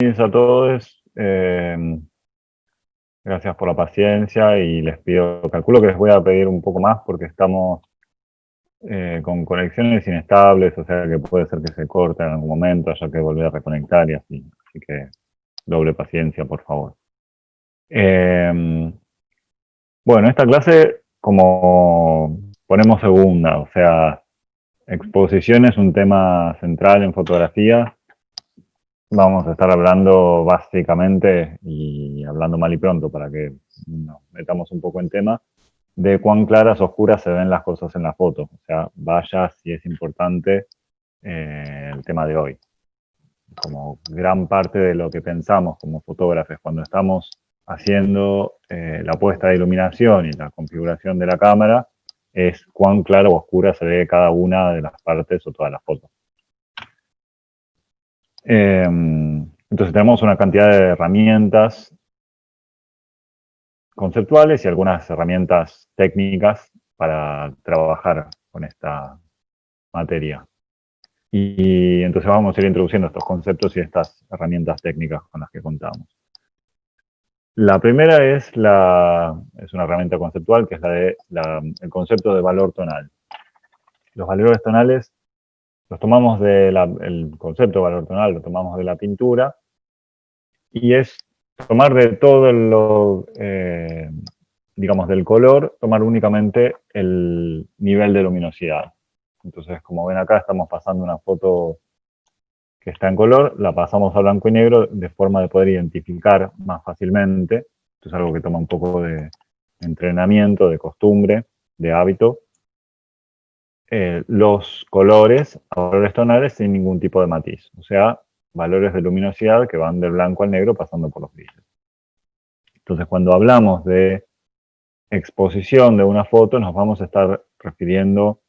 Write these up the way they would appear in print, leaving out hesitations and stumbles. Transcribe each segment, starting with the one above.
Bienvenidos a todos. Gracias por la paciencia y les pido, calculo que les voy a pedir un poco más porque estamos con conexiones inestables, o sea que puede ser que se corte en algún momento, haya que volver a reconectar y así. Así que doble paciencia, por favor. Bueno, esta clase, como ponemos segunda, o sea, exposición es un tema central en fotografía. Vamos a estar hablando básicamente, y hablando mal y pronto para que nos metamos un poco en tema, de cuán claras o oscuras se ven las cosas en la foto. O sea, vaya si es importante el tema de hoy. Como gran parte de lo que pensamos como fotógrafos cuando estamos haciendo la puesta de iluminación y la configuración de la cámara, es cuán claro o oscura se ve cada una de las partes o todas las fotos. Entonces tenemos una cantidad de herramientas conceptuales y algunas herramientas técnicas para trabajar con esta materia. Y entonces vamos a ir introduciendo estos conceptos y estas herramientas técnicas con las que contamos. La primera es una herramienta conceptual, que es el concepto de valor tonal. Los valores tonales los tomamos el concepto de valor tonal lo tomamos de la pintura, y es tomar de todo digamos, del color, tomar únicamente el nivel de luminosidad. Entonces, como ven acá, estamos pasando una foto que está en color, la pasamos a blanco y negro de forma de poder identificar más fácilmente. Esto es algo que toma un poco de entrenamiento, de costumbre, de hábito. Los colores a valores tonales sin ningún tipo de matiz. O sea, valores de luminosidad que van del blanco al negro pasando por los grises. Entonces, cuando hablamos de exposición de una foto, nos vamos a estar refiriendo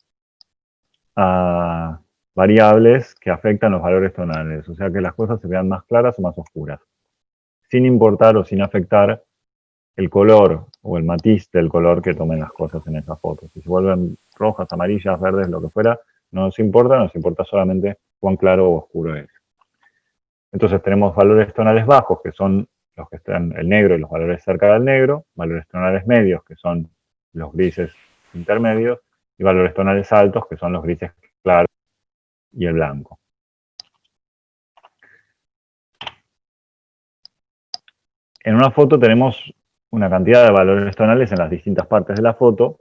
a variables que afectan los valores tonales, o sea que las cosas se vean más claras o más oscuras, sin importar o sin afectar el color o el matiz del color que tomen las cosas en esa foto. Si se vuelven rojas, amarillas, verdes, lo que fuera, no nos importa solamente cuán claro o oscuro es. Entonces tenemos valores tonales bajos, que son los que están el negro y los valores cerca del negro, valores tonales medios, que son los grises intermedios, y valores tonales altos, que son los grises claros y el blanco. En una foto tenemos una cantidad de valores tonales en las distintas partes de la foto,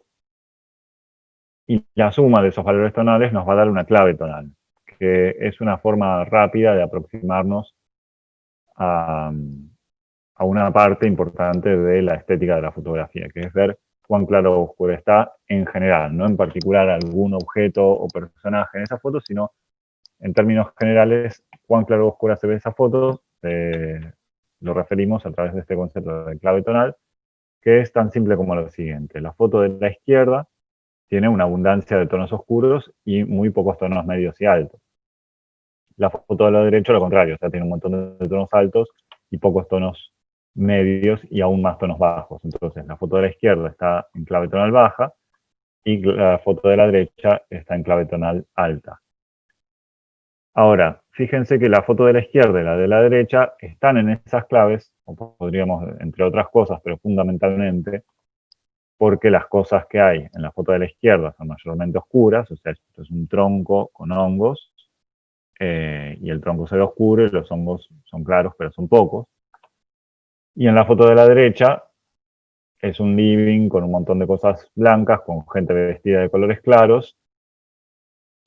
y la suma de esos valores tonales nos va a dar una clave tonal, que es una forma rápida de aproximarnos a una parte importante de la estética de la fotografía, que es ver cuán claro o oscuro está en general, no en particular algún objeto o personaje en esa foto, sino en términos generales, cuán claro o oscura se ve esa foto, lo referimos a través de este concepto de clave tonal, que es tan simple como lo siguiente. La foto de la izquierda tiene una abundancia de tonos oscuros y muy pocos tonos medios y altos. La foto de la derecha, lo contrario, o sea, tiene un montón de tonos altos y pocos tonos medios y aún más tonos bajos. Entonces, la foto de la izquierda está en clave tonal baja y la foto de la derecha está en clave tonal alta. Ahora, fíjense que la foto de la izquierda y la de la derecha están en esas claves, o podríamos, entre otras cosas, pero fundamentalmente, porque las cosas que hay en la foto de la izquierda son mayormente oscuras, o sea, esto es un tronco con hongos, y el tronco se ve oscuro y los hongos son claros, pero son pocos. Y en la foto de la derecha es un living con un montón de cosas blancas, con gente vestida de colores claros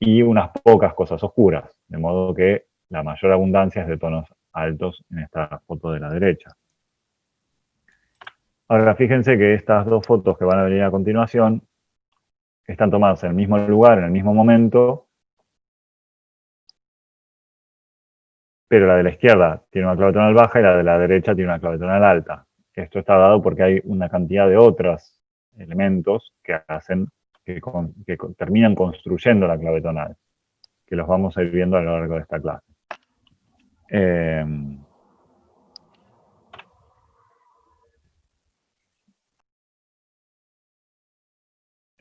y unas pocas cosas oscuras, de modo que la mayor abundancia es de tonos altos en esta foto de la derecha. Ahora fíjense que estas dos fotos que van a venir a continuación están tomadas en el mismo lugar, en el mismo momento, pero la de la izquierda tiene una clave tonal baja y la de la derecha tiene una clave tonal alta. Esto está dado porque hay una cantidad de otros elementos que hacen que terminan construyendo la clave tonal, que los vamos a ir viendo a lo largo de esta clase.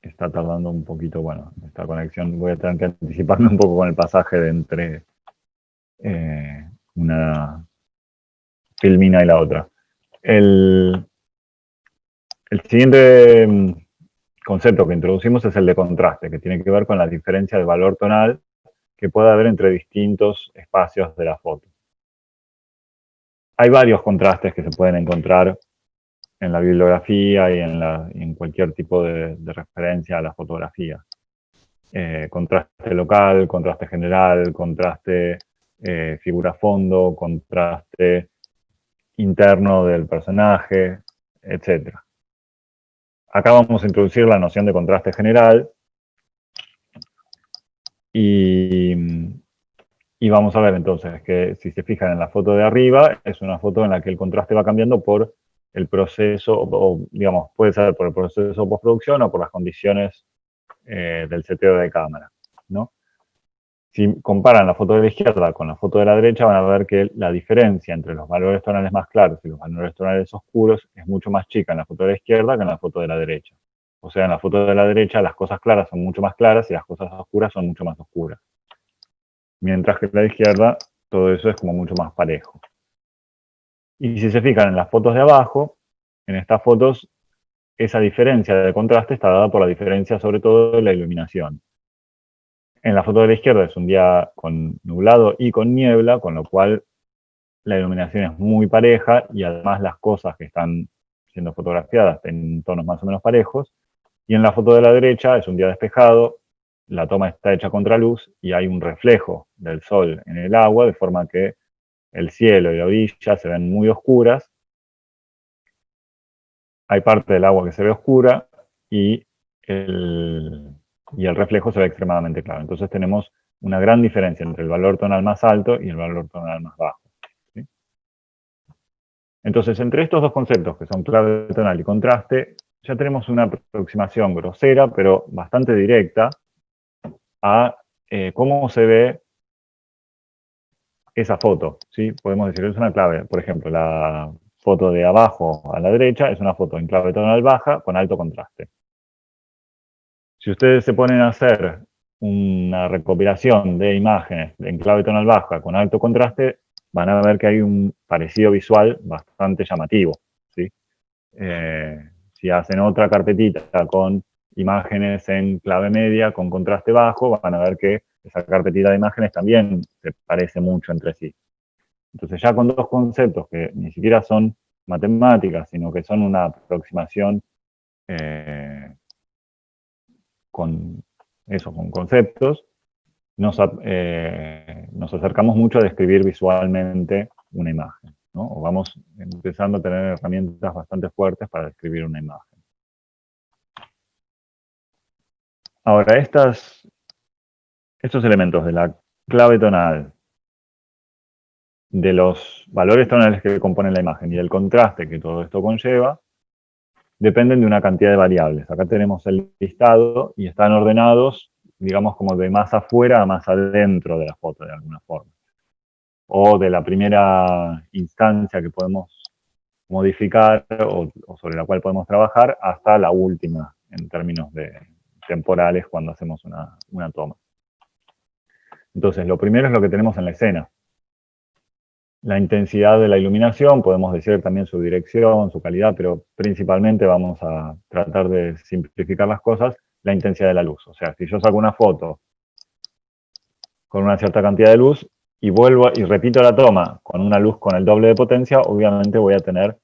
Está tardando un poquito, bueno, esta conexión, voy a tener que anticiparme un poco con el pasaje de entre una filmina y la otra. El siguiente concepto que introducimos es el de contraste, que tiene que ver con la diferencia de valor tonal que puede haber entre distintos espacios de la foto. Hay varios contrastes que se pueden encontrar en la bibliografía y en cualquier tipo de referencia a la fotografía. Contraste local, contraste general, contraste figura-fondo, contraste interno del personaje, etc. Acá vamos a introducir la noción de contraste general y vamos a ver entonces que si se fijan en la foto de arriba, es una foto en la que el contraste va cambiando por el proceso, o digamos, puede ser por el proceso de postproducción o por las condiciones del seteo de cámara, ¿no? Si comparan la foto de la izquierda con la foto de la derecha, van a ver que la diferencia entre los valores tonales más claros y los valores tonales oscuros es mucho más chica en la foto de la izquierda que en la foto de la derecha. O sea, en la foto de la derecha las cosas claras son mucho más claras y las cosas oscuras son mucho más oscuras. Mientras que en la izquierda todo eso es como mucho más parejo. Y si se fijan en las fotos de abajo, en estas fotos esa diferencia de contraste está dada por la diferencia sobre todo de la iluminación. En la foto de la izquierda es un día con nublado y con niebla, con lo cual la iluminación es muy pareja y además las cosas que están siendo fotografiadas en tonos más o menos parejos. Y en la foto de la derecha es un día despejado, la toma está hecha contra luz y hay un reflejo del sol en el agua, de forma que el cielo y la orilla se ven muy oscuras. Hay parte del agua que se ve oscura y el reflejo se ve extremadamente claro. Entonces tenemos una gran diferencia entre el valor tonal más alto y el valor tonal más bajo. ¿Sí? Entonces, entre estos dos conceptos, que son clave tonal y contraste, ya tenemos una aproximación grosera, pero bastante directa, a cómo se ve esa foto. ¿Sí? Podemos decir, es una clave. Por ejemplo, la foto de abajo a la derecha es una foto en clave tonal baja con alto contraste. Si ustedes se ponen a hacer una recopilación de imágenes en clave tonal baja con alto contraste, van a ver que hay un parecido visual bastante llamativo. ¿Sí? Si hacen otra carpetita con imágenes en clave media con contraste bajo, van a ver que esa carpetita de imágenes también se parece mucho entre sí. Entonces ya con dos conceptos que ni siquiera son matemáticas, sino que son una aproximación con conceptos, nos acercamos mucho a describir visualmente una imagen, ¿no? O vamos empezando a tener herramientas bastante fuertes para describir una imagen. Ahora, estos elementos de la clave tonal, de los valores tonales que componen la imagen y del contraste que todo esto conlleva, dependen de una cantidad de variables. Acá tenemos el listado y están ordenados, digamos, como de más afuera a más adentro de la foto, de alguna forma. O de la primera instancia que podemos modificar o sobre la cual podemos trabajar hasta la última, en términos temporales, cuando hacemos una toma. Entonces, lo primero es lo que tenemos en la escena. La intensidad de la iluminación, podemos decir también su dirección, su calidad, pero principalmente vamos a tratar de simplificar las cosas, la intensidad de la luz. O sea, si yo saco una foto con una cierta cantidad de luz y vuelvo y repito la toma con una luz con el doble de potencia, obviamente voy a tener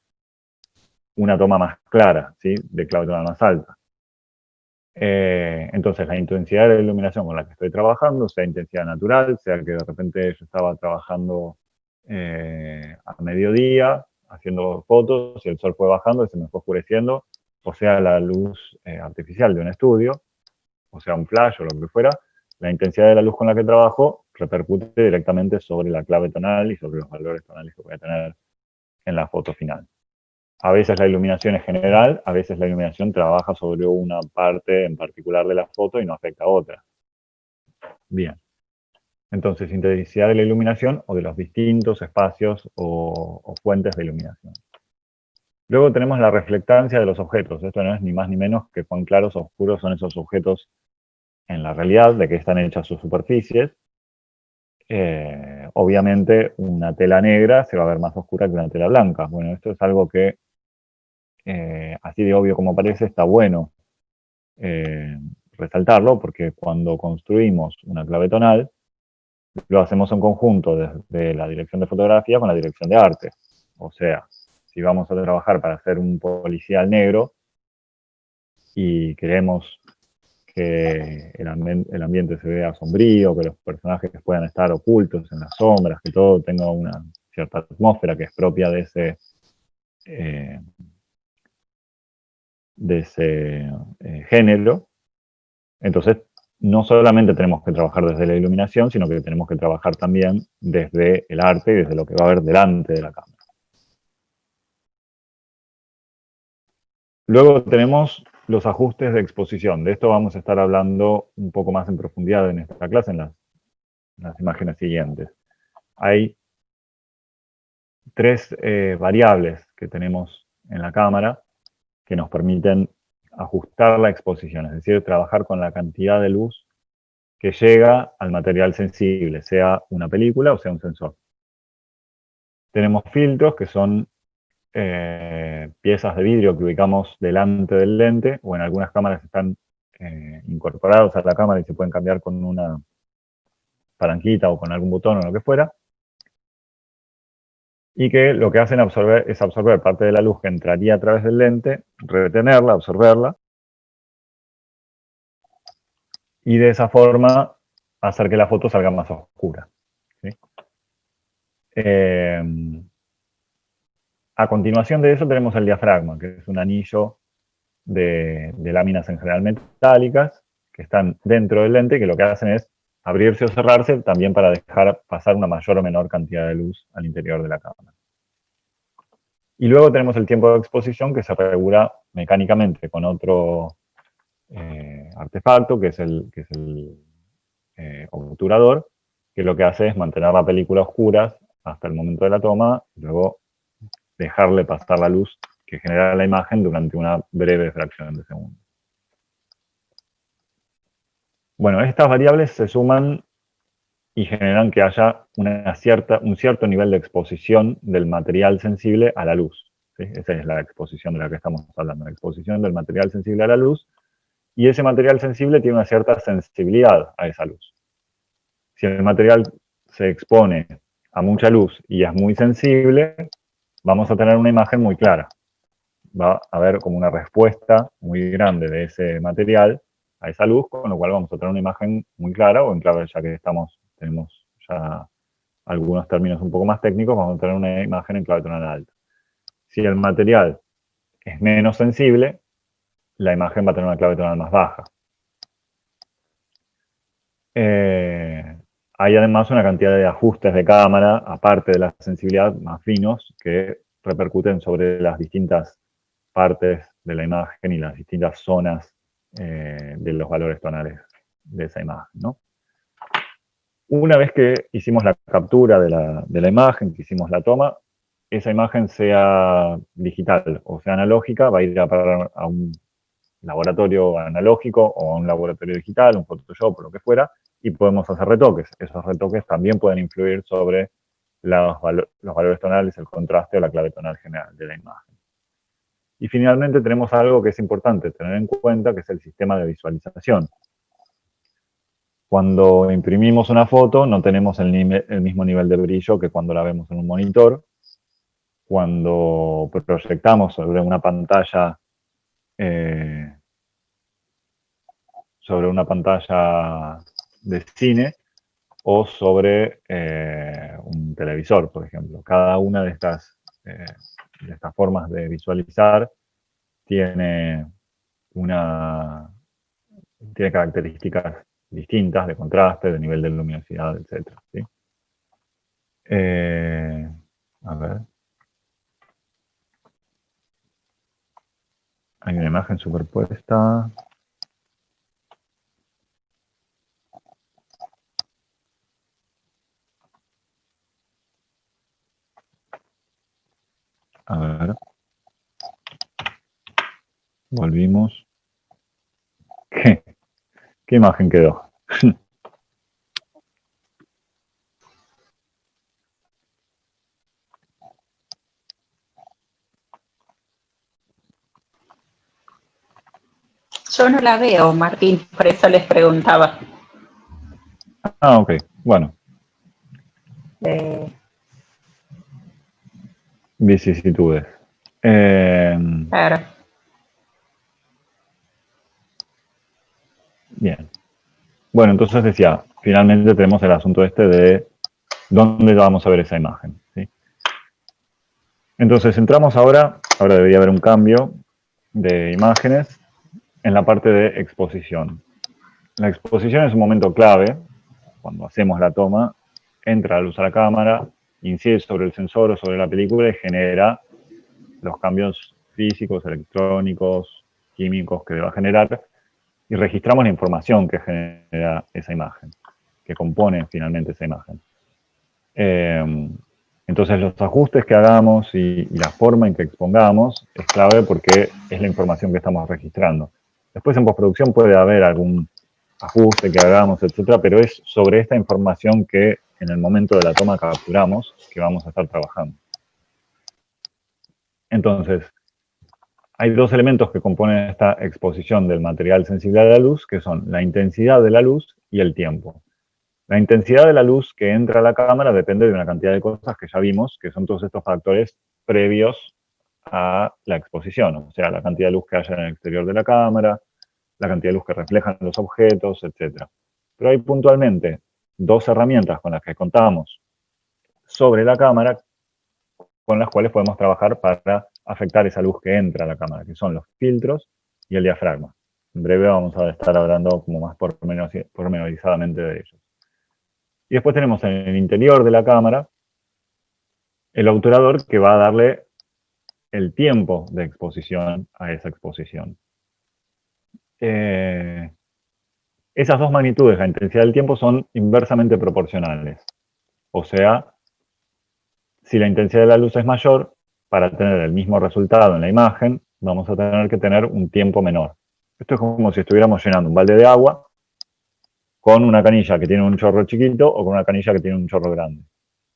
una toma más clara, ¿sí? De clave tonal más alta. Entonces, la intensidad de la iluminación con la que estoy trabajando, sea intensidad natural, sea que de repente yo estaba trabajando a mediodía, haciendo fotos, y el sol fue bajando y se me fue oscureciendo, o sea, la luz artificial de un estudio, o sea, un flash o lo que fuera, la intensidad de la luz con la que trabajo repercute directamente sobre la clave tonal y sobre los valores tonales que voy a tener en la foto final. A veces la iluminación es general, a veces la iluminación trabaja sobre una parte en particular de la foto y no afecta a otra. Bien. Entonces, intensidad de la iluminación o de los distintos espacios o fuentes de iluminación. Luego tenemos la reflectancia de los objetos. Esto no es ni más ni menos que cuán claros o oscuros son esos objetos en la realidad, de qué están hechas sus superficies. obviamente una tela negra se va a ver más oscura que una tela blanca. Bueno, esto es algo que, así de obvio como parece, está bueno resaltarlo, porque cuando construimos una clave tonal, lo hacemos en conjunto desde la dirección de fotografía con la dirección de arte. O sea, si vamos a trabajar para hacer un policial negro y queremos que el ambiente se vea sombrío, que los personajes puedan estar ocultos en las sombras, que todo tenga una cierta atmósfera que es propia eh, de ese género, entonces no solamente tenemos que trabajar desde la iluminación, sino que tenemos que trabajar también desde el arte y desde lo que va a haber delante de la cámara. Luego tenemos los ajustes de exposición. De esto vamos a estar hablando un poco más en profundidad en esta clase, en las imágenes siguientes. Hay tres variables que tenemos en la cámara que nos permiten ajustar la exposición, es decir, trabajar con la cantidad de luz que llega al material sensible, sea una película o sea un sensor. Tenemos filtros que son piezas de vidrio que ubicamos delante del lente, o en algunas cámaras están incorporados a la cámara y se pueden cambiar con una palanquita o con algún botón o lo que fuera, y que lo que hacen es absorber parte de la luz que entraría a través del lente, retenerla, absorberla, y de esa forma hacer que la foto salga más oscura. ¿Sí? A continuación de eso tenemos el diafragma, que es un anillo de láminas en general metálicas que están dentro del lente, que lo que hacen es abrirse o cerrarse también para dejar pasar una mayor o menor cantidad de luz al interior de la cámara. Y luego tenemos el tiempo de exposición, que se regula mecánicamente con otro artefacto, que es el obturador, que lo que hace es mantener la película oscura hasta el momento de la toma, y luego dejarle pasar la luz que genera la imagen durante una breve fracción de segundo. Bueno, estas variables se suman y generan que haya un cierto nivel de exposición del material sensible a la luz. ¿Sí? Esa es la exposición de la que estamos hablando, la exposición del material sensible a la luz, y ese material sensible tiene una cierta sensibilidad a esa luz. Si el material se expone a mucha luz y es muy sensible, vamos a tener una imagen muy clara. Va a haber como una respuesta muy grande de ese material a esa luz, con lo cual vamos a tener una imagen muy clara, o en clave, ya que tenemos ya algunos términos un poco más técnicos, vamos a tener una imagen en clave tonal alta. Si el material es menos sensible, la imagen va a tener una clave tonal más baja. Hay además una cantidad de ajustes de cámara, aparte de la sensibilidad, más finos, que repercuten sobre las distintas partes de la imagen y las distintas zonas de los valores tonales de esa imagen, ¿no? Una vez que hicimos la captura de la imagen, que hicimos la toma, esa imagen, sea digital o sea analógica, va a ir a parar a un laboratorio analógico o a un laboratorio digital, un Photoshop o lo que fuera, y podemos hacer retoques. Esos retoques también pueden influir sobre los valores tonales, el contraste o la clave tonal general de la imagen. Y finalmente tenemos algo que es importante tener en cuenta, que es el sistema de visualización. Cuando imprimimos una foto no tenemos el mismo nivel de brillo que cuando la vemos en un monitor. Cuando proyectamos sobre una pantalla de cine o sobre un televisor, por ejemplo. Cada una de estas formas de visualizar tiene características distintas de contraste, de nivel de luminosidad, etc. ¿Sí? A ver. Hay una imagen superpuesta. A ver. Volvimos. ¿Qué, qué, imagen quedó? Yo no la veo, Martín, por eso les preguntaba. Ah, ok. Bueno, Eh, vicisitudes. claro. Bien. Bueno, entonces decía, finalmente tenemos el asunto este de dónde vamos a ver esa imagen, ¿sí? Entonces entramos ahora debería haber un cambio de imágenes en la parte de exposición. La exposición es un momento clave, cuando hacemos la toma, entra la luz a la cámara, incide sobre el sensor o sobre la película y genera los cambios físicos, electrónicos, químicos que va a generar, y registramos la información que genera esa imagen, que compone finalmente esa imagen. Entonces los ajustes que hagamos y la forma en que expongamos es clave porque es la información que estamos registrando. Después en postproducción puede haber algún ajuste que hagamos, etcétera, pero es sobre esta información que en el momento de la toma capturamos que vamos a estar trabajando. Entonces, hay dos elementos que componen esta exposición del material sensible a la luz, que son la intensidad de la luz y el tiempo. La intensidad de la luz que entra a la cámara depende de una cantidad de cosas que ya vimos, que son todos estos factores previos a la exposición, o sea, la cantidad de luz que haya en el exterior de la cámara, la cantidad de luz que reflejan los objetos, etc. Pero hay puntualmente dos herramientas con las que contamos sobre la cámara con las cuales podemos trabajar para afectar esa luz que entra a la cámara, que son los filtros y el diafragma. En breve vamos a estar hablando como más pormenorizadamente de ellos. Y después tenemos en el interior de la cámara el obturador que va a darle el tiempo de exposición a esa exposición. Esas dos magnitudes, la intensidad del tiempo, son inversamente proporcionales. O sea, si la intensidad de la luz es mayor, para tener el mismo resultado en la imagen, vamos a tener que tener un tiempo menor. Esto es como si estuviéramos llenando un balde de agua con una canilla que tiene un chorro chiquito o con una canilla que tiene un chorro grande.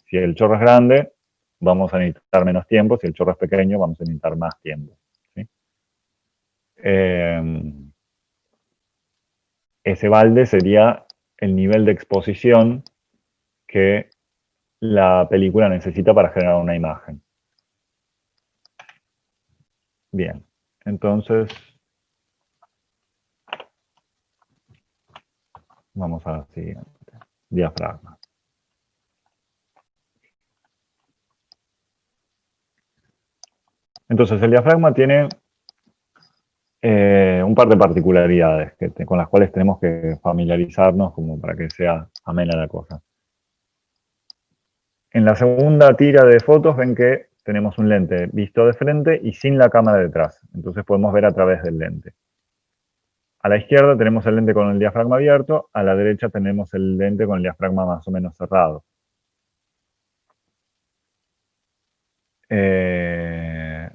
Si el chorro es grande, vamos a necesitar menos tiempo. Si el chorro es pequeño, vamos a necesitar más tiempo, ¿sí? Ese balde sería el nivel de exposición que la película necesita para generar una imagen. Bien, entonces vamos a la siguiente. Diafragma. Entonces el diafragma tiene un par de particularidades con las cuales tenemos que familiarizarnos como para que sea amena la cosa. En la segunda tira de fotos ven que tenemos un lente visto de frente y sin la cámara detrás. Entonces podemos ver a través del lente. A la izquierda tenemos el lente con el diafragma abierto, a la derecha tenemos el lente con el diafragma más o menos cerrado.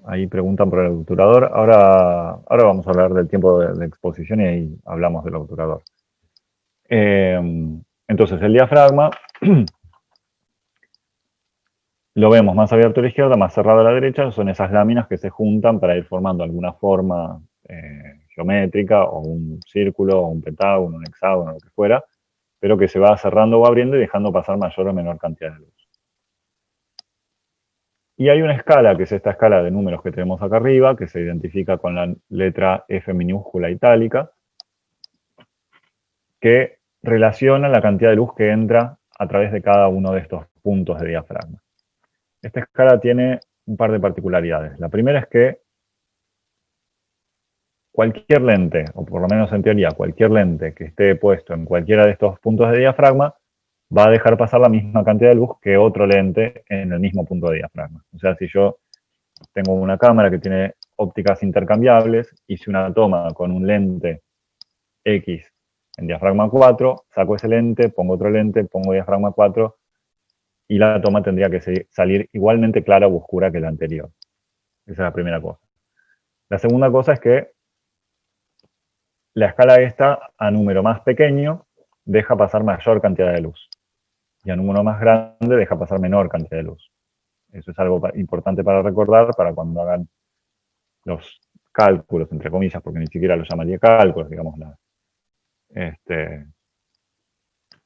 Ahí preguntan por el obturador. Ahora vamos a hablar del tiempo de exposición y ahí hablamos del obturador. Entonces el diafragma lo vemos más abierto a la izquierda, más cerrado a la derecha. Son esas láminas que se juntan para ir formando alguna forma geométrica, o un círculo, o un pentágono, un hexágono, lo que fuera, pero que se va cerrando o abriendo y dejando pasar mayor o menor cantidad de luz. Y hay una escala, que es esta escala de números que tenemos acá arriba, que se identifica con la letra F minúscula itálica, que relaciona la cantidad de luz que entra a través de cada uno de estos puntos de diafragma. Esta escala tiene un par de particularidades. La primera es que cualquier lente, o por lo menos en teoría, cualquier lente que esté puesto en cualquiera de estos puntos de diafragma, va a dejar pasar la misma cantidad de luz que otro lente en el mismo punto de diafragma. O sea, si yo tengo una cámara que tiene ópticas intercambiables, hice una toma con un lente X en diafragma 4, saco ese lente, pongo otro lente, pongo diafragma 4, y la toma tendría que salir igualmente clara o oscura que la anterior. Esa es la primera cosa. La segunda cosa es que la escala esta, a número más pequeño, deja pasar mayor cantidad de luz. Y a número más grande deja pasar menor cantidad de luz. Eso es algo importante para recordar para cuando hagan los cálculos, entre comillas, porque ni siquiera lo llamaría cálculos, digamos,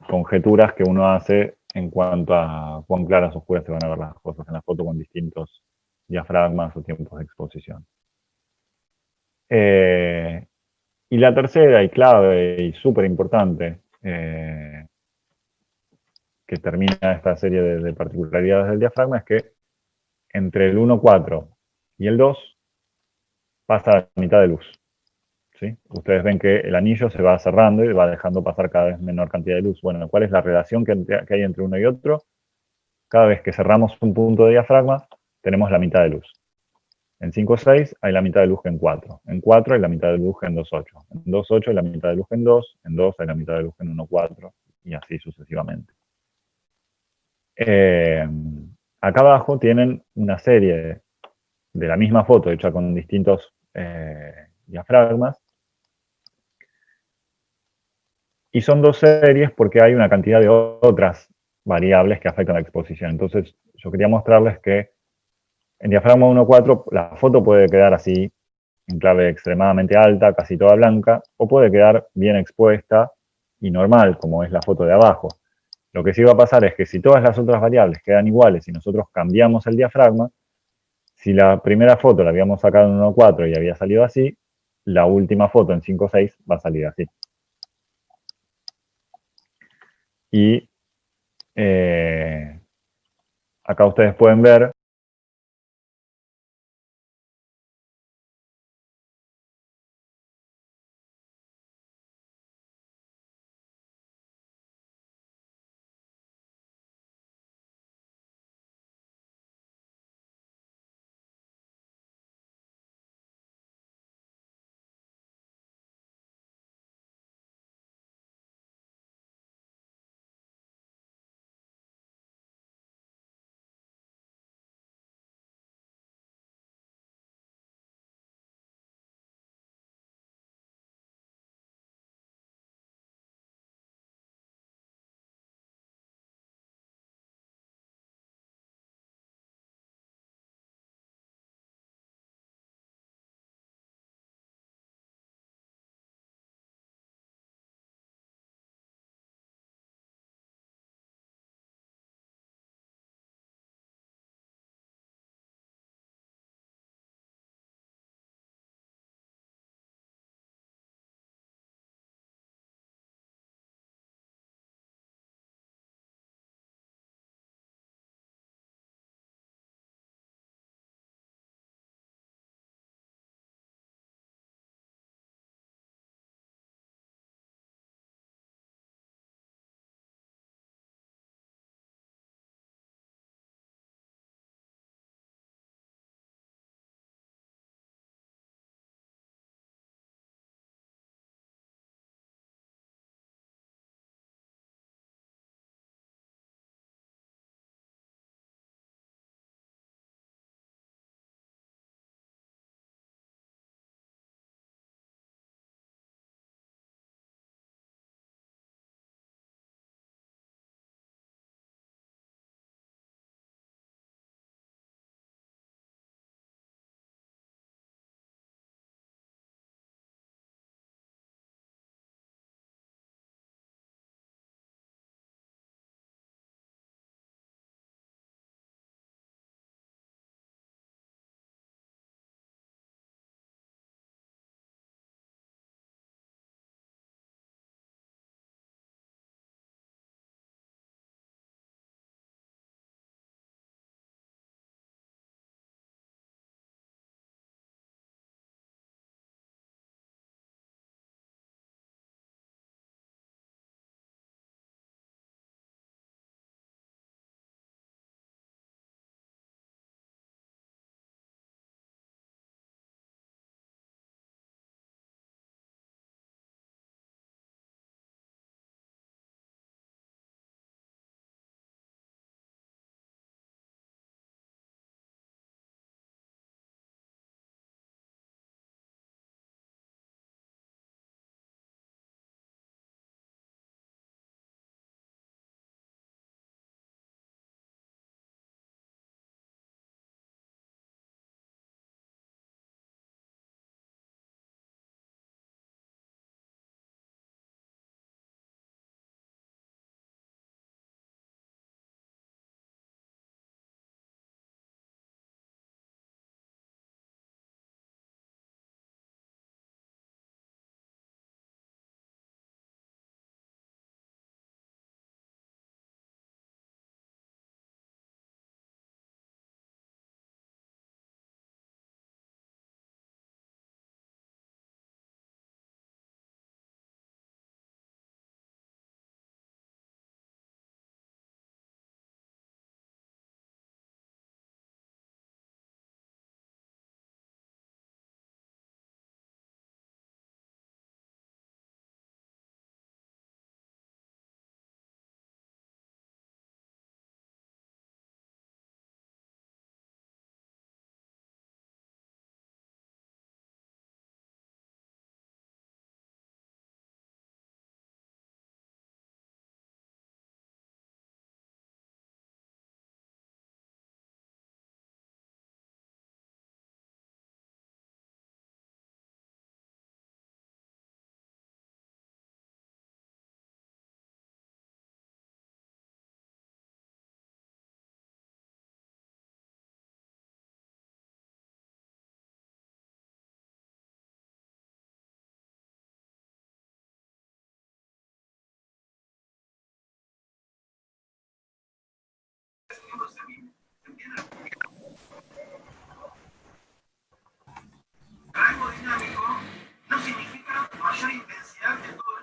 conjeturas que uno hace en cuanto a cuán claras o oscuras se van a ver las cosas en la foto con distintos diafragmas o tiempos de exposición. Y la tercera y clave y súper importante, que termina esta serie de particularidades del diafragma, es que entre el 1,4 y el 2 pasa la mitad de luz. ¿Sí? Ustedes ven que el anillo se va cerrando y va dejando pasar cada vez menor cantidad de luz. Bueno, ¿cuál es la relación que hay entre uno y otro? Cada vez que cerramos un punto de diafragma, tenemos la mitad de luz. En 5,6 hay la mitad de luz que en 4. En 4 hay la mitad de luz que en 2,8. En 2,8 hay la mitad de luz que en 2. En 2 hay la mitad de luz que en 1,4. Y así sucesivamente. Acá abajo tienen una serie de la misma foto hecha con distintos diafragmas. Y son dos series porque hay una cantidad de otras variables que afectan la exposición. Entonces, yo quería mostrarles que en diafragma 1,4 la foto puede quedar así, en clave extremadamente alta, casi toda blanca, o puede quedar bien expuesta y normal, como es la foto de abajo. Lo que sí va a pasar es que si todas las otras variables quedan iguales y nosotros cambiamos el diafragma, si la primera foto la habíamos sacado en 1,4 y había salido así, la última foto en 5,6 va a salir así. Y acá ustedes pueden ver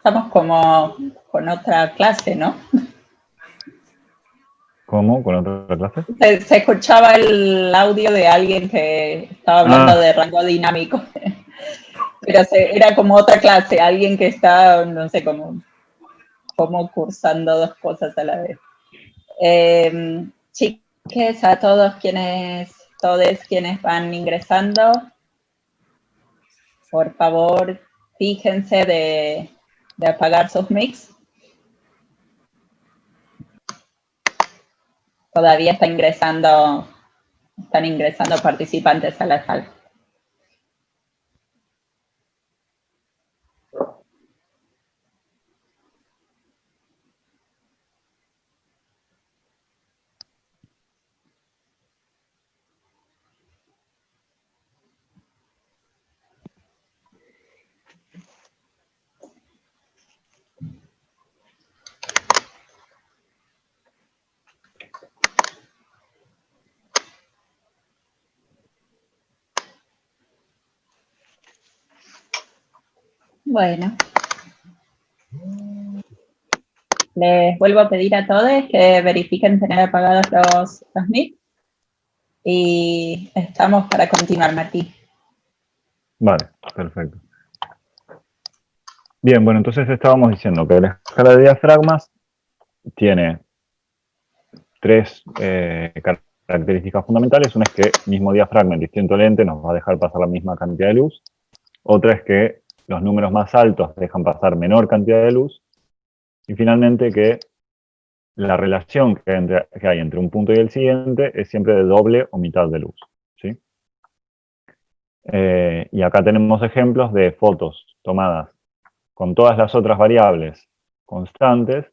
Estamos como con otra clase, ¿no? ¿Cómo? ¿Con otra clase? Se escuchaba el audio de alguien que estaba hablando de rango dinámico. Pero era como otra clase, alguien que está, no sé, como cursando dos cosas a la vez. Chiques, a todos quienes van ingresando, por favor, fíjense de apagar sus mics. Todavía están ingresando participantes a la sala. Bueno. Les vuelvo a pedir a todos que verifiquen tener apagados los mics. Y estamos para continuar, Martín. Vale, perfecto. Bien, bueno, entonces estábamos diciendo que la escala de diafragmas tiene tres características fundamentales. Una es que el mismo diafragma en distinto lente nos va a dejar pasar la misma cantidad de luz. Otra es que los números más altos dejan pasar menor cantidad de luz. Y finalmente que la relación que hay entre un punto y el siguiente es siempre de doble o mitad de luz, ¿sí? Y acá tenemos ejemplos de fotos tomadas con todas las otras variables constantes,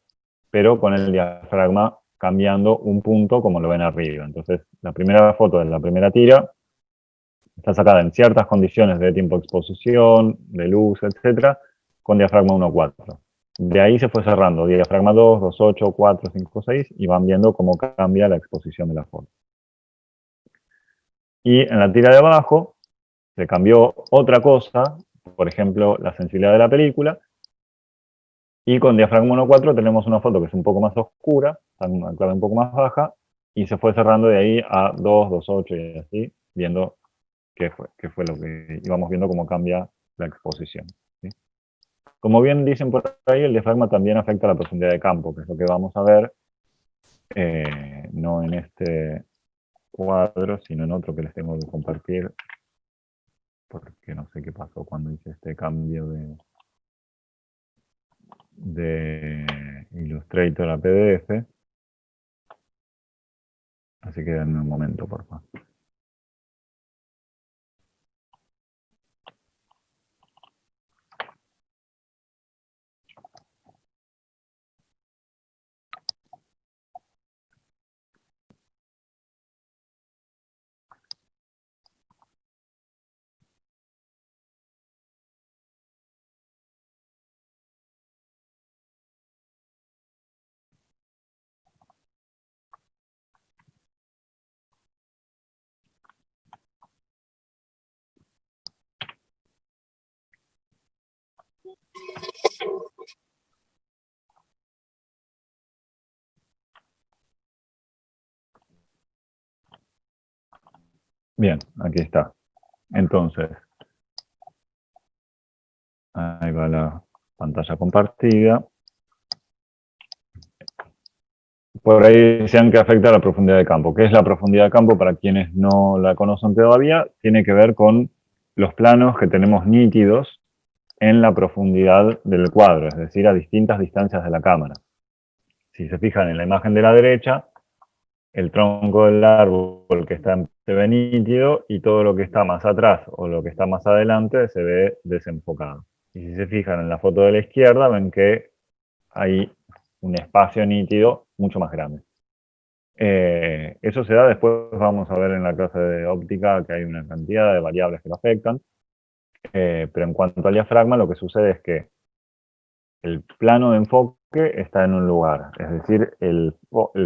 pero con el diafragma cambiando un punto como lo ven arriba. Entonces, la primera foto de la primera tira está sacada en ciertas condiciones de tiempo de exposición, de luz, etc., con diafragma 1,4. De ahí se fue cerrando, diafragma 2, 2,8, 4, 5, 6, y van viendo cómo cambia la exposición de la foto. Y en la tira de abajo se cambió otra cosa, por ejemplo, la sensibilidad de la película, y con diafragma 1,4 tenemos una foto que es un poco más oscura, está en una clave un poco más baja, y se fue cerrando de ahí a 2, 2,8 y así, viendo qué fue lo que íbamos viendo cómo cambia la exposición, ¿sí? Como bien dicen por ahí, el diafragma también afecta la profundidad de campo, que es lo que vamos a ver, no en este cuadro, sino en otro que les tengo que compartir, porque no sé qué pasó cuando hice este cambio de Illustrator a PDF. Así que denme un momento, por favor. Bien, aquí está. Entonces, ahí va la pantalla compartida. Por ahí decían que afecta a la profundidad de campo. ¿Qué es la profundidad de campo? Para quienes no la conocen todavía, tiene que ver con los planos que tenemos nítidos en la profundidad del cuadro, es decir, a distintas distancias de la cámara. Si se fijan en la imagen de la derecha, el tronco del árbol que está se ve nítido y todo lo que está más atrás o lo que está más adelante se ve desenfocado. Y si se fijan en la foto de la izquierda, ven que hay un espacio nítido mucho más grande. Eso se da, después vamos a ver en la clase de óptica que hay una cantidad de variables que lo afectan, pero en cuanto al diafragma lo que sucede es que el plano de enfoque está en un lugar, es decir, el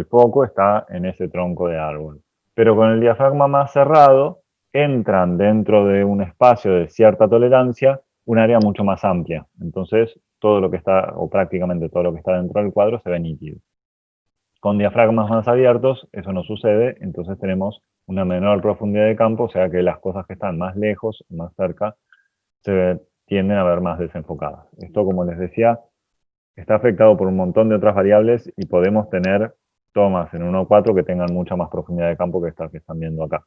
foco está en ese tronco de árbol. Pero con el diafragma más cerrado, entran dentro de un espacio de cierta tolerancia un área mucho más amplia. Entonces, todo lo que está, o prácticamente todo lo que está dentro del cuadro se ve nítido. Con diafragmas más abiertos eso no sucede, entonces tenemos una menor profundidad de campo, o sea que las cosas que están más lejos, más cerca, se tienden a ver más desenfocadas. Esto, como les decía, está afectado por un montón de otras variables y podemos tener tomas en 1.4 que tengan mucha más profundidad de campo que estas que están viendo acá.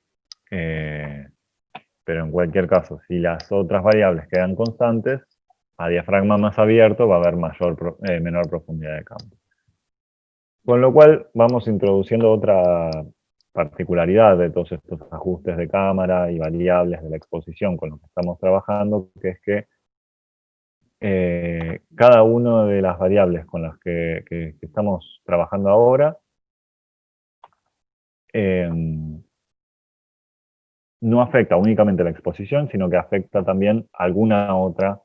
Pero en cualquier caso, si las otras variables quedan constantes, a diafragma más abierto va a haber menor profundidad de campo. Con lo cual vamos introduciendo otra particularidad de todos estos ajustes de cámara y variables de la exposición con los que estamos trabajando, que es que cada una de las variables con las que estamos trabajando ahora no afecta únicamente la exposición, sino que afecta también alguna otra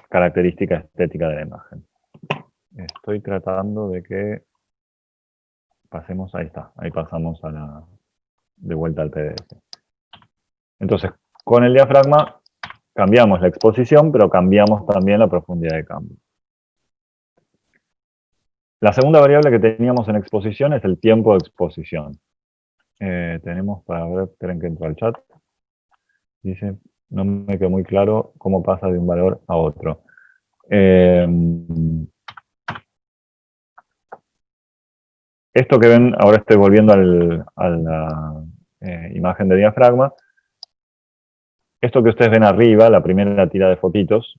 característica estética de la imagen. Estoy tratando de que pasemos, ahí está, ahí pasamos de vuelta al PDF. Entonces, con el diafragma cambiamos la exposición, pero cambiamos también la profundidad de campo. La segunda variable que teníamos en exposición es el tiempo de exposición. Tenemos para ver, esperen que entro al chat. Dice, no me quedó muy claro cómo pasa de un valor a otro. Esto que ven, ahora estoy volviendo a la imagen de diafragma. Esto que ustedes ven arriba, la primera tira de fotitos,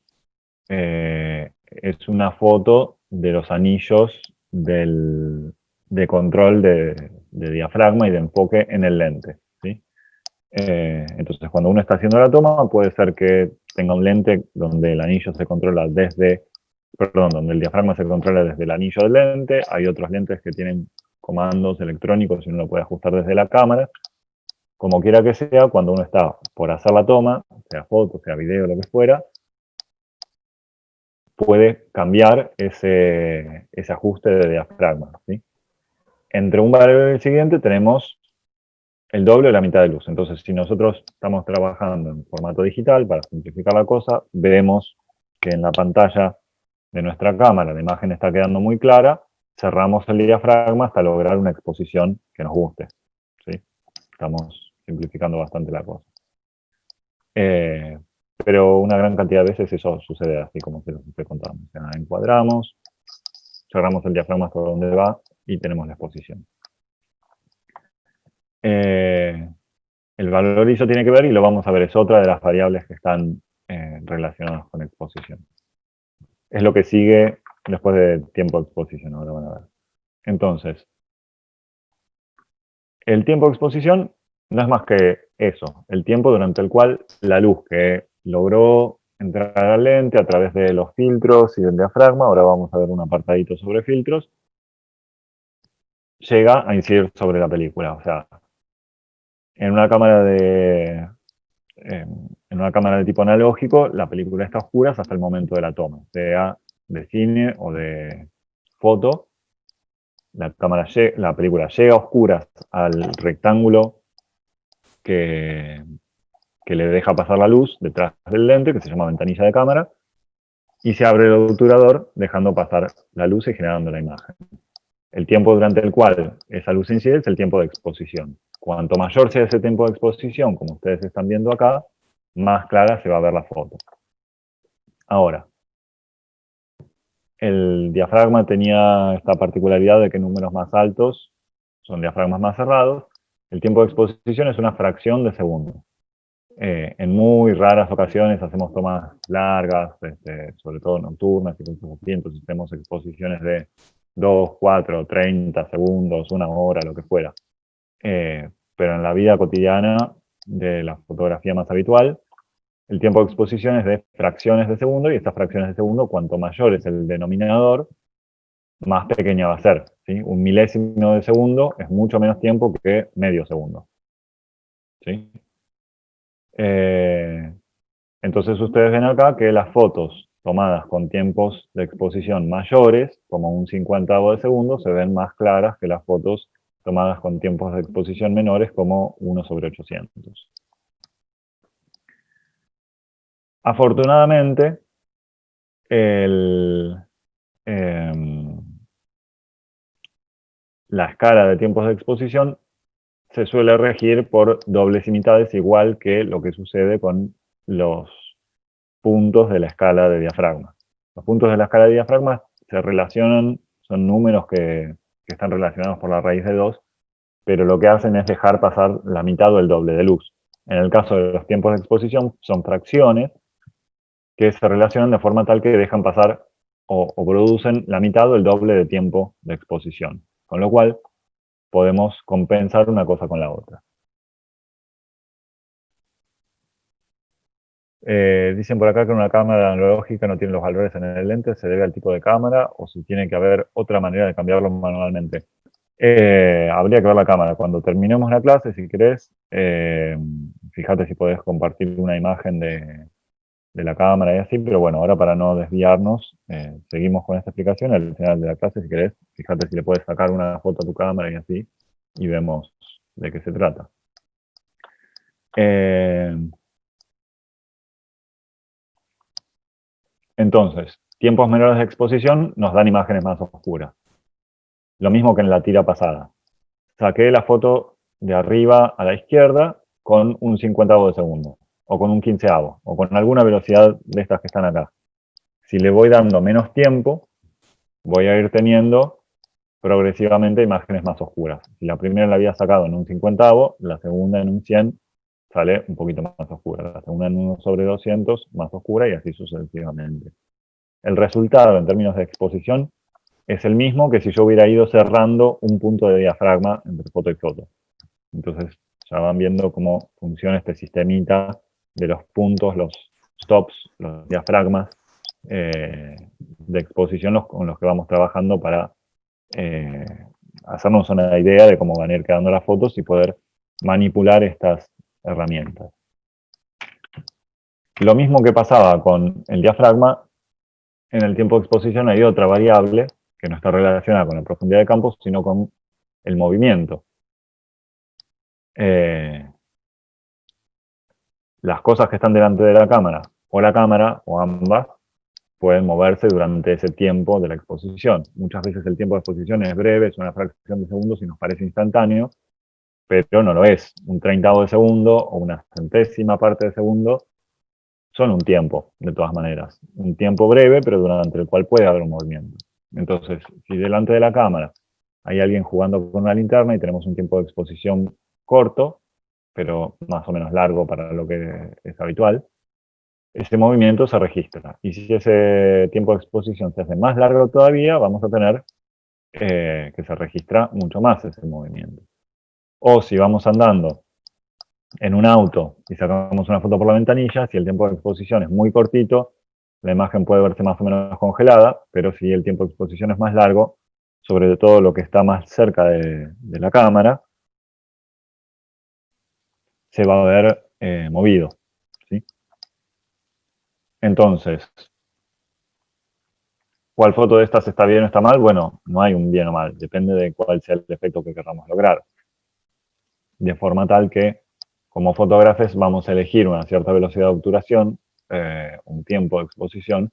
es una foto de los anillos de control de diafragma y de enfoque en el lente, ¿sí? Entonces, cuando uno está haciendo la toma, puede ser que tenga un lente donde el anillo se controla donde el diafragma se controla desde el anillo del lente. Hay otros lentes que tienen comandos electrónicos y uno lo puede ajustar desde la cámara. Como quiera que sea, cuando uno está por hacer la toma, sea foto, sea video, lo que fuera, puede cambiar ese ajuste de diafragma, ¿sí? Entre un valor y el siguiente tenemos el doble o la mitad de luz. Entonces, si nosotros estamos trabajando en formato digital, para simplificar la cosa, vemos que en la pantalla de nuestra cámara la imagen está quedando muy clara, cerramos el diafragma hasta lograr una exposición que nos guste, ¿sí? Estamos simplificando bastante la cosa. Pero una gran cantidad de veces eso sucede así como se los estoy contando. O sea, encuadramos, cerramos el diafragma hasta donde va y tenemos la exposición. El valor ISO tiene que ver, y lo vamos a ver, es otra de las variables que están relacionadas con exposición. Es lo que sigue después de tiempo de exposición, ahora van a ver. Entonces, el tiempo de exposición no es más que eso, el tiempo durante el cual la luz que logró entrar al lente a través de los filtros y del diafragma, ahora vamos a ver un apartadito sobre filtros, llega a incidir sobre la película. O sea, en una cámara de tipo analógico, la película está oscura hasta el momento de la toma, sea de cine o de foto. La película llega a oscuras al rectángulo que le deja pasar la luz detrás del lente, que se llama ventanilla de cámara, y se abre el obturador dejando pasar la luz y generando la imagen. El tiempo durante el cual esa luz incide es el tiempo de exposición. Cuanto mayor sea ese tiempo de exposición, como ustedes están viendo acá, más clara se va a ver la foto. Ahora, el diafragma tenía esta particularidad de que números más altos son diafragmas más cerrados. El tiempo de exposición es una fracción de segundo. En muy raras ocasiones hacemos tomas largas, sobre todo nocturnas y cosas así, entonces tenemos exposiciones de 2, 4, 30 segundos, una hora, lo que fuera. Pero en la vida cotidiana de la fotografía más habitual, el tiempo de exposición es de fracciones de segundo, y estas fracciones de segundo, cuanto mayor es el denominador, más pequeña va a ser, ¿sí? Un milésimo de segundo es mucho menos tiempo que medio segundo, ¿sí? Entonces ustedes ven acá que las fotos tomadas con tiempos de exposición mayores, como un 50avo de segundo, se ven más claras que las fotos tomadas con tiempos de exposición menores, como 1/800. Afortunadamente, la escala de tiempos de exposición se suele regir por dobles y mitades, igual que lo que sucede con los puntos de la escala de diafragma. Los puntos de la escala de diafragma se relacionan, son números que están relacionados por la raíz de 2, pero lo que hacen es dejar pasar la mitad o el doble de luz. En el caso de los tiempos de exposición, son fracciones que se relacionan de forma tal que dejan pasar o producen la mitad o el doble de tiempo de exposición. Con lo cual, podemos compensar una cosa con la otra. Dicen por acá que una cámara analógica no tiene los valores en el lente, se debe al tipo de cámara o si tiene que haber otra manera de cambiarlo manualmente. Habría que ver la cámara. Cuando terminemos la clase, si querés, fíjate si podés compartir una imagen de la cámara y así, pero bueno, ahora para no desviarnos, seguimos con esta explicación. Al final de la clase, si querés, fíjate si le puedes sacar una foto a tu cámara y así, y vemos de qué se trata. Entonces, tiempos menores de exposición nos dan imágenes más oscuras. Lo mismo que en la tira pasada. Saqué la foto de arriba a la izquierda con un 50avo de segundo, o con un 15avo, o con alguna velocidad de estas que están acá. Si le voy dando menos tiempo, voy a ir teniendo progresivamente imágenes más oscuras. Si la primera la había sacado en un 50avo, la segunda en un 100 sale un poquito más oscura. La segunda en 1/200 más oscura y así sucesivamente. El resultado en términos de exposición es el mismo que si yo hubiera ido cerrando un punto de diafragma entre foto y foto. Entonces ya van viendo cómo funciona este sistemita de los puntos, los stops, los diafragmas de exposición con los que vamos trabajando para hacernos una idea de cómo van a ir quedando las fotos y poder manipular estas herramientas. Lo mismo que pasaba con el diafragma, en el tiempo de exposición hay otra variable que no está relacionada con la profundidad de campo, sino con el movimiento. Las cosas que están delante de la cámara, o ambas, pueden moverse durante ese tiempo de la exposición. Muchas veces el tiempo de exposición es breve, es una fracción de segundos y nos parece instantáneo, pero no lo es. Un 30avo de segundo o una centésima parte de segundo son un tiempo, de todas maneras. Un tiempo breve, pero durante el cual puede haber un movimiento. Entonces, si delante de la cámara hay alguien jugando con una linterna y tenemos un tiempo de exposición corto, pero más o menos largo para lo que es habitual, ese movimiento se registra. Y si ese tiempo de exposición se hace más largo todavía, vamos a tener que se registra mucho más ese movimiento. O si vamos andando en un auto y sacamos una foto por la ventanilla, si el tiempo de exposición es muy cortito, la imagen puede verse más o menos congelada, pero si el tiempo de exposición es más largo, sobre todo lo que está más cerca de la cámara, se va a ver movido. ¿Sí? Entonces, ¿cuál foto de estas está bien o está mal? Bueno, no hay un bien o mal, depende de cuál sea el efecto que queramos lograr. De forma tal que, como fotógrafos, vamos a elegir una cierta velocidad de obturación, un tiempo de exposición,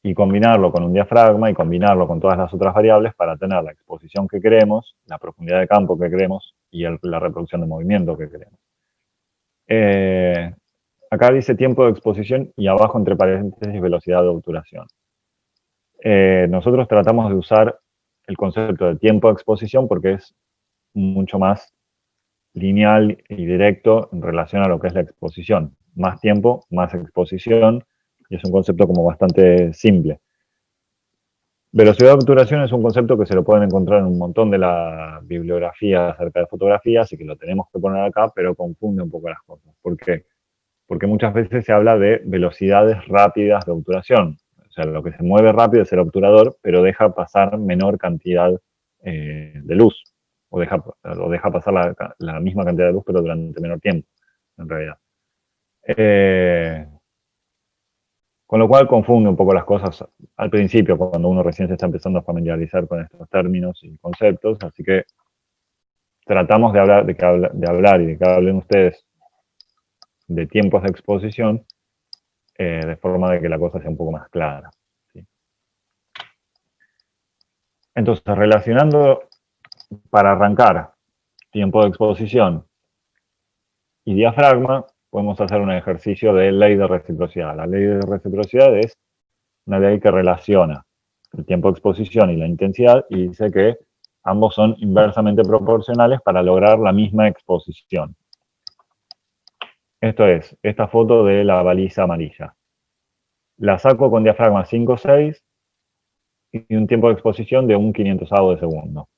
y combinarlo con un diafragma y combinarlo con todas las otras variables para tener la exposición que queremos, la profundidad de campo que queremos y la reproducción de movimiento que queremos. Acá dice tiempo de exposición y abajo entre paréntesis velocidad de obturación. Nosotros tratamos de usar el concepto de tiempo de exposición porque es mucho más lineal y directo en relación a lo que es la exposición. Más tiempo, más exposición, y es un concepto como bastante simple. Velocidad de obturación es un concepto que se lo pueden encontrar en un montón de la bibliografía acerca de fotografía, así que lo tenemos que poner acá, pero confunde un poco las cosas. ¿Por qué? Porque muchas veces se habla de velocidades rápidas de obturación. O sea, lo que se mueve rápido es el obturador, pero deja pasar menor cantidad de luz. O deja pasar la misma cantidad de luz, pero durante menor tiempo, en realidad. Con lo cual confunde un poco las cosas al principio, cuando uno recién se está empezando a familiarizar con estos términos y conceptos. Así que tratamos de hablar y de que hablen ustedes de tiempos de exposición de forma de que la cosa sea un poco más clara. ¿Sí? Entonces, relacionando, para arrancar, tiempo de exposición y diafragma, podemos hacer un ejercicio de ley de reciprocidad. La ley de reciprocidad es una ley que relaciona el tiempo de exposición y la intensidad y dice que ambos son inversamente proporcionales para lograr la misma exposición. Esto es, esta foto de la baliza amarilla. La saco con diafragma 5 o 6 y un tiempo de exposición de un 500avo de segundo.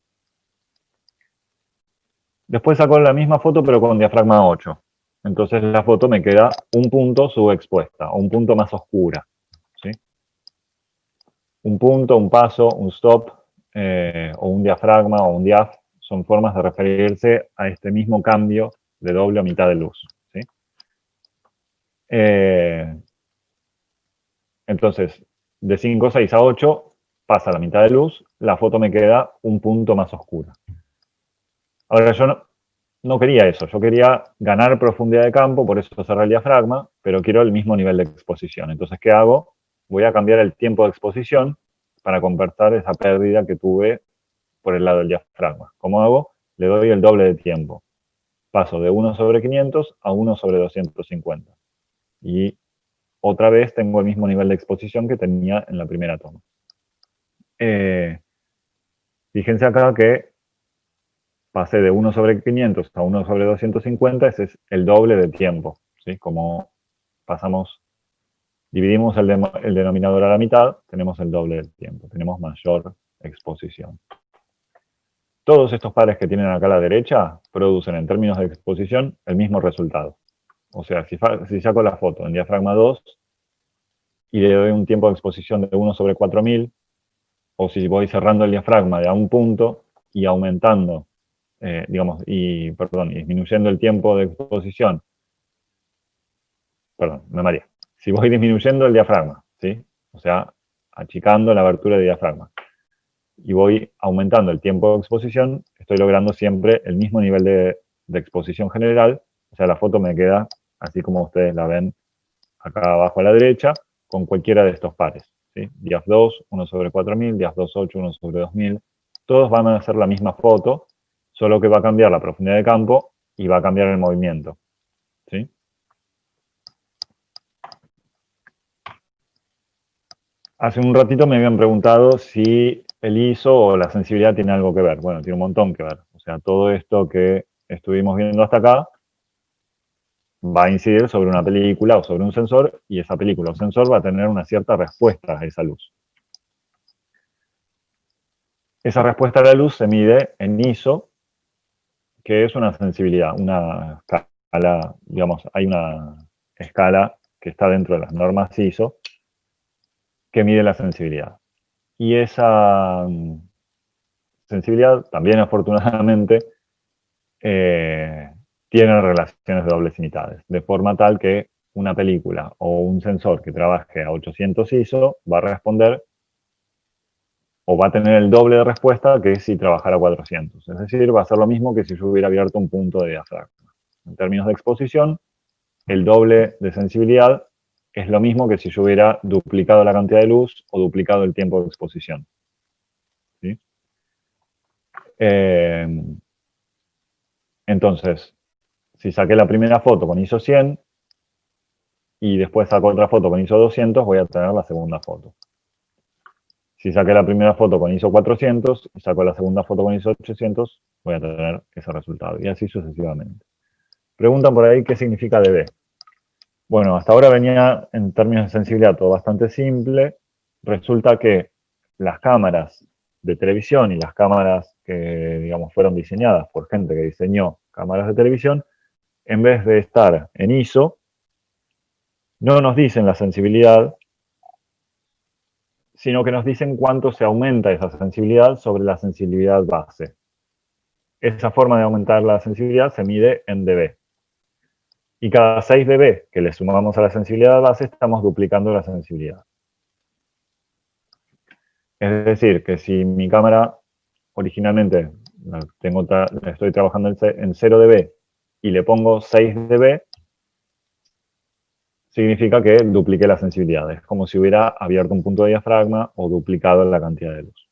Después saco la misma foto pero con diafragma 8. Entonces la foto me queda un punto subexpuesta, o un punto más oscura. ¿Sí? Un punto, un paso, un stop, o un diafragma, o un diaf, son formas de referirse a este mismo cambio de doble o mitad de luz. ¿Sí? Entonces, de 5, 6 a 8, pasa la mitad de luz, la foto me queda un punto más oscura. Ahora, yo no quería eso, yo quería ganar profundidad de campo, por eso cerré el diafragma, pero quiero el mismo nivel de exposición. Entonces, ¿qué hago? Voy a cambiar el tiempo de exposición para compensar esa pérdida que tuve por el lado del diafragma. ¿Cómo hago? Le doy el doble de tiempo. Paso de 1 sobre 500 a 1 sobre 250. Y otra vez tengo el mismo nivel de exposición que tenía en la primera toma. Fíjense acá que pasé de 1 sobre 500 a 1 sobre 250, ese es el doble de tiempo. ¿Sí? Como dividimos el denominador a la mitad, tenemos el doble del tiempo, tenemos mayor exposición. Todos estos pares que tienen acá a la derecha producen en términos de exposición el mismo resultado. O sea, si saco la foto en diafragma 2 y le doy un tiempo de exposición de 1 sobre 4000, o si voy cerrando el diafragma de a un punto y aumentando, disminuyendo el tiempo de exposición, si voy disminuyendo el diafragma, ¿sí? O sea, achicando la abertura de diafragma, y voy aumentando el tiempo de exposición, estoy logrando siempre el mismo nivel de exposición general, o sea, la foto me queda así como ustedes la ven acá abajo a la derecha, con cualquiera de estos pares. ¿Sí? Diaf 2, 1 sobre 4000, Diaf 2.8, 1 sobre 2000, todos van a hacer la misma foto, solo que va a cambiar la profundidad de campo y va a cambiar el movimiento. ¿Sí? Hace un ratito me habían preguntado si el ISO o la sensibilidad tiene algo que ver. Bueno, tiene un montón que ver. O sea, todo esto que estuvimos viendo hasta acá va a incidir sobre una película o sobre un sensor, y esa película o sensor va a tener una cierta respuesta a esa luz. Esa respuesta a la luz se mide en ISO, que es una sensibilidad, una escala, digamos, hay una escala que está dentro de las normas ISO que mide la sensibilidad. Y esa sensibilidad, también afortunadamente, tiene relaciones de dobles y mitades, de forma tal que una película o un sensor que trabaje a 800 ISO va a responder o va a tener el doble de respuesta que si trabajara a 400. Es decir, va a ser lo mismo que si yo hubiera abierto un punto de diafragma. En términos de exposición, el doble de sensibilidad es lo mismo que si yo hubiera duplicado la cantidad de luz o duplicado el tiempo de exposición. ¿Sí? Entonces, si saqué la primera foto con ISO 100 y después saco otra foto con ISO 200, voy a tener la segunda foto. Si saqué la primera foto con ISO 400 y saco la segunda foto con ISO 800, voy a tener ese resultado. Y así sucesivamente. Preguntan por ahí qué significa dB. Bueno, hasta ahora venía en términos de sensibilidad todo bastante simple. Resulta que las cámaras de televisión y las cámaras que, digamos, fueron diseñadas por gente que diseñó cámaras de televisión, en vez de estar en ISO, no nos dicen la sensibilidad, sino que nos dicen cuánto se aumenta esa sensibilidad sobre la sensibilidad base. Esa forma de aumentar la sensibilidad se mide en dB. Y cada 6 dB que le sumamos a la sensibilidad base, estamos duplicando la sensibilidad. Es decir, que si mi cámara originalmente estoy trabajando en 0 dB y le pongo 6 dB, significa que dupliqué la sensibilidad. Es como si hubiera abierto un punto de diafragma o duplicado la cantidad de luz.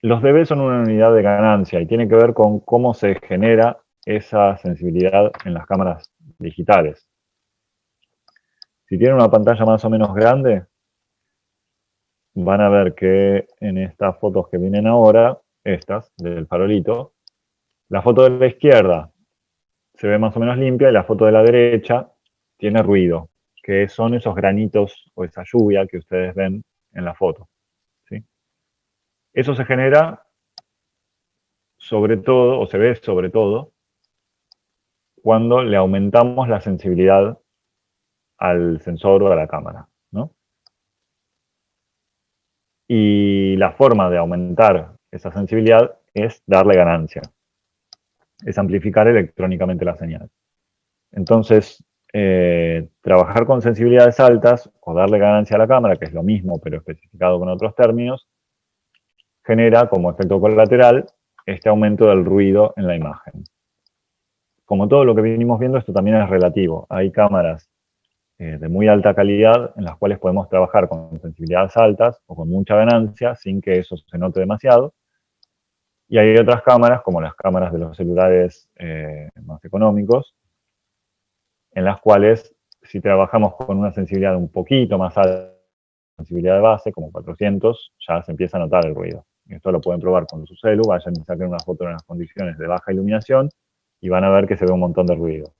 Los dB son una unidad de ganancia y tiene que ver con cómo se genera esa sensibilidad en las cámaras digitales. Si tienen una pantalla más o menos grande, van a ver que en estas fotos que vienen ahora, estas del farolito, la foto de la izquierda se ve más o menos limpia y la foto de la derecha tiene ruido, que son esos granitos o esa lluvia que ustedes ven en la foto. ¿Sí? Eso se genera sobre todo, o se ve sobre todo, cuando le aumentamos la sensibilidad al sensor o a la cámara, ¿no? Y la forma de aumentar esa sensibilidad es darle ganancia, es amplificar electrónicamente la señal. Entonces, trabajar con sensibilidades altas o darle ganancia a la cámara, que es lo mismo pero especificado con otros términos, genera como efecto colateral este aumento del ruido en la imagen. Como todo lo que venimos viendo, esto también es relativo. Hay cámaras de muy alta calidad en las cuales podemos trabajar con sensibilidades altas o con mucha ganancia sin que eso se note demasiado. Y hay otras cámaras, como las cámaras de los celulares más económicos, en las cuales si trabajamos con una sensibilidad un poquito más alta, sensibilidad de base, como 400, ya se empieza a notar el ruido. Esto lo pueden probar con su celu, vayan y saquen una foto en las condiciones de baja iluminación y van a ver que se ve un montón de ruido.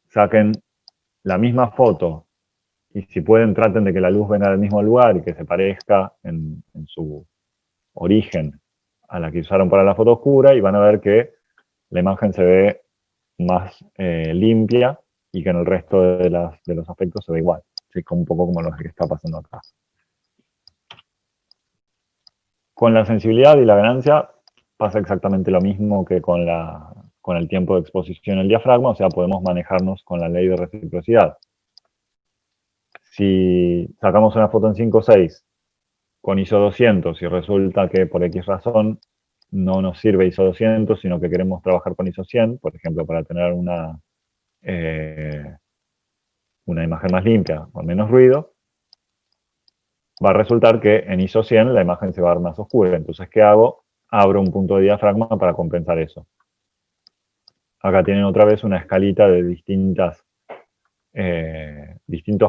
Saquen la misma foto y si pueden traten de que la luz venga del mismo lugar y que se parezca en su origen a la que usaron para la foto oscura y van a ver que la imagen se ve más limpia y que en el resto de los aspectos se ve igual. ¿Sí? Como un poco como lo que está pasando acá. Con la sensibilidad y la ganancia pasa exactamente lo mismo que con el tiempo de exposición al diafragma, o sea, podemos manejarnos con la ley de reciprocidad. Si sacamos una foto en 5.6 con ISO 200 y resulta que por X razón no nos sirve ISO 200, sino que queremos trabajar con ISO 100, por ejemplo, para tener una imagen más limpia, con menos ruido, va a resultar que en ISO 100 la imagen se va a ver más oscura. Entonces, ¿qué hago? Abro un punto de diafragma para compensar eso. Acá tienen otra vez una escalita de distintos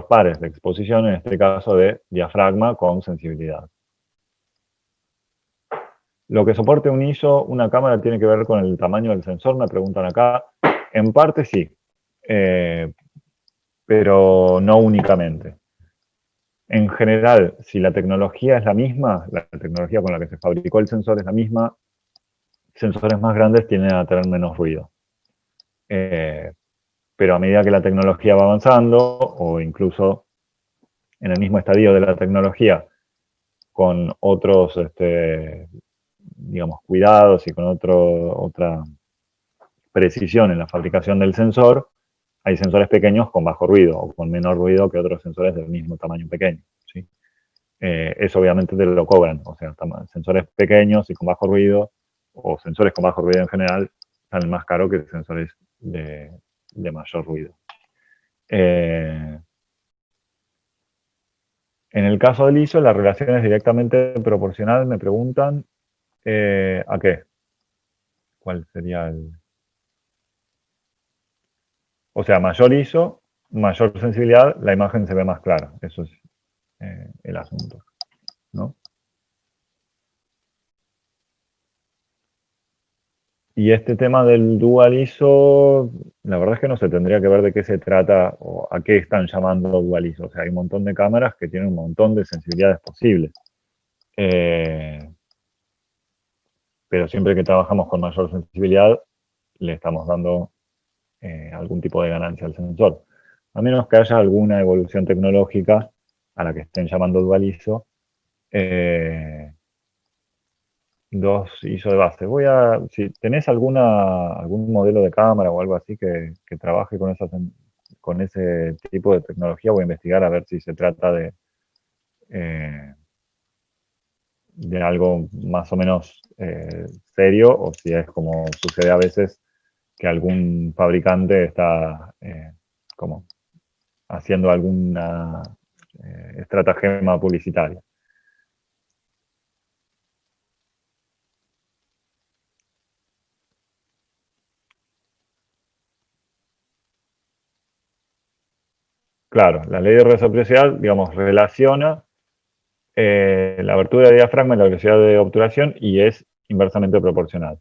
pares de exposición, en este caso de diafragma con sensibilidad. Lo que soporte un ISO, una cámara, tiene que ver con el tamaño del sensor, me preguntan acá. En parte sí, pero no únicamente. En general, si la tecnología es la misma, la tecnología con la que se fabricó el sensor es la misma, sensores más grandes tienden a tener menos ruido. Pero a medida que la tecnología va avanzando, o incluso en el mismo estadio de la tecnología, con otros, digamos, cuidados y con otra precisión en la fabricación del sensor, hay sensores pequeños con bajo ruido o con menor ruido que otros sensores del mismo tamaño pequeño. ¿Sí? Eso obviamente te lo cobran, o sea, sensores pequeños y con bajo ruido, o sensores con bajo ruido en general, salen más caros que sensores de mayor ruido. En el caso del ISO, la relación es directamente proporcional, me preguntan, ¿a qué? ¿Cuál sería el...? O sea, mayor ISO, mayor sensibilidad, la imagen se ve más clara. Eso es el asunto, ¿no? Y este tema del Dual ISO, la verdad es que no se tendría que ver de qué se trata o a qué están llamando Dual ISO. O sea, hay un montón de cámaras que tienen un montón de sensibilidades posibles. Pero siempre que trabajamos con mayor sensibilidad, le estamos dando algún tipo de ganancia al sensor. A menos que haya alguna evolución tecnológica a la que estén llamando Dual ISO, 2 ISO de base. Si tenés algún modelo de cámara o algo así que trabaje con ese tipo de tecnología, voy a investigar a ver si se trata de algo más o menos serio o si es como sucede a veces que algún fabricante está como haciendo alguna estratagema publicitaria. Claro, la ley de reciprocidad, digamos, relaciona la abertura de diafragma y la velocidad de obturación y es inversamente proporcional.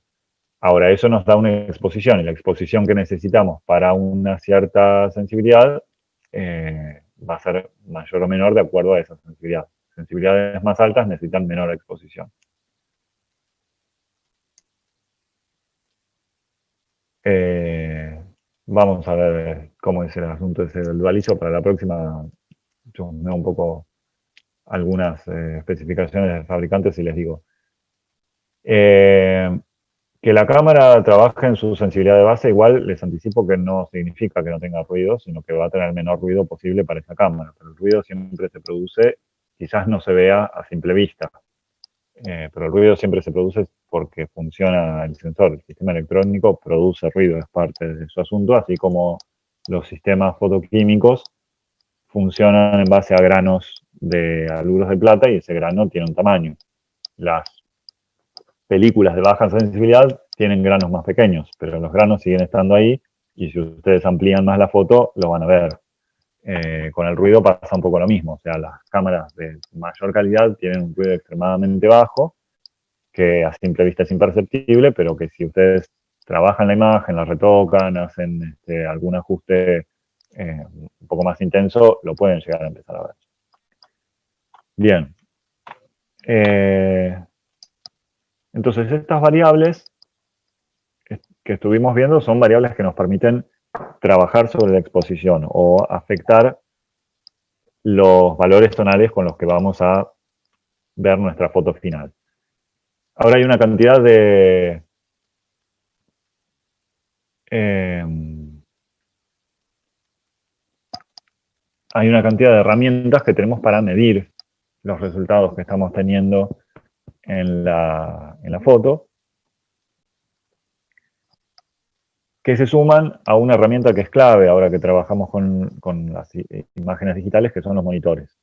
Ahora, eso nos da una exposición, y la exposición que necesitamos para una cierta sensibilidad va a ser mayor o menor de acuerdo a esa sensibilidad. Sensibilidades más altas necesitan menor exposición. Vamos a ver cómo es el asunto ese del dualizo. Para la próxima, yo me doy un poco algunas especificaciones de fabricantes y les digo. Que la cámara trabaje en su sensibilidad de base, igual les anticipo que no significa que no tenga ruido, sino que va a tener el menor ruido posible para esa cámara. Pero el ruido siempre se produce, quizás no se vea a simple vista, pero el ruido siempre se produce porque funciona el sensor. El sistema electrónico produce ruido, es parte de su asunto, así como los sistemas fotoquímicos funcionan en base a granos de aluros de plata y ese grano tiene un tamaño. Las películas de baja sensibilidad tienen granos más pequeños, pero los granos siguen estando ahí y si ustedes amplían más la foto, lo van a ver. Con el ruido pasa un poco lo mismo, o sea, las cámaras de mayor calidad tienen un ruido extremadamente bajo, que a simple vista es imperceptible, pero que si ustedes trabajan la imagen, la retocan, hacen algún ajuste un poco más intenso, lo pueden llegar a empezar a ver. Bien. Entonces, estas variables que estuvimos viendo son variables que nos permiten trabajar sobre la exposición o afectar los valores tonales con los que vamos a ver nuestra foto final. Ahora hay una cantidad de herramientas que tenemos para medir los resultados que estamos teniendo en la foto, que se suman a una herramienta que es clave ahora que trabajamos con las imágenes digitales, que son los monitores.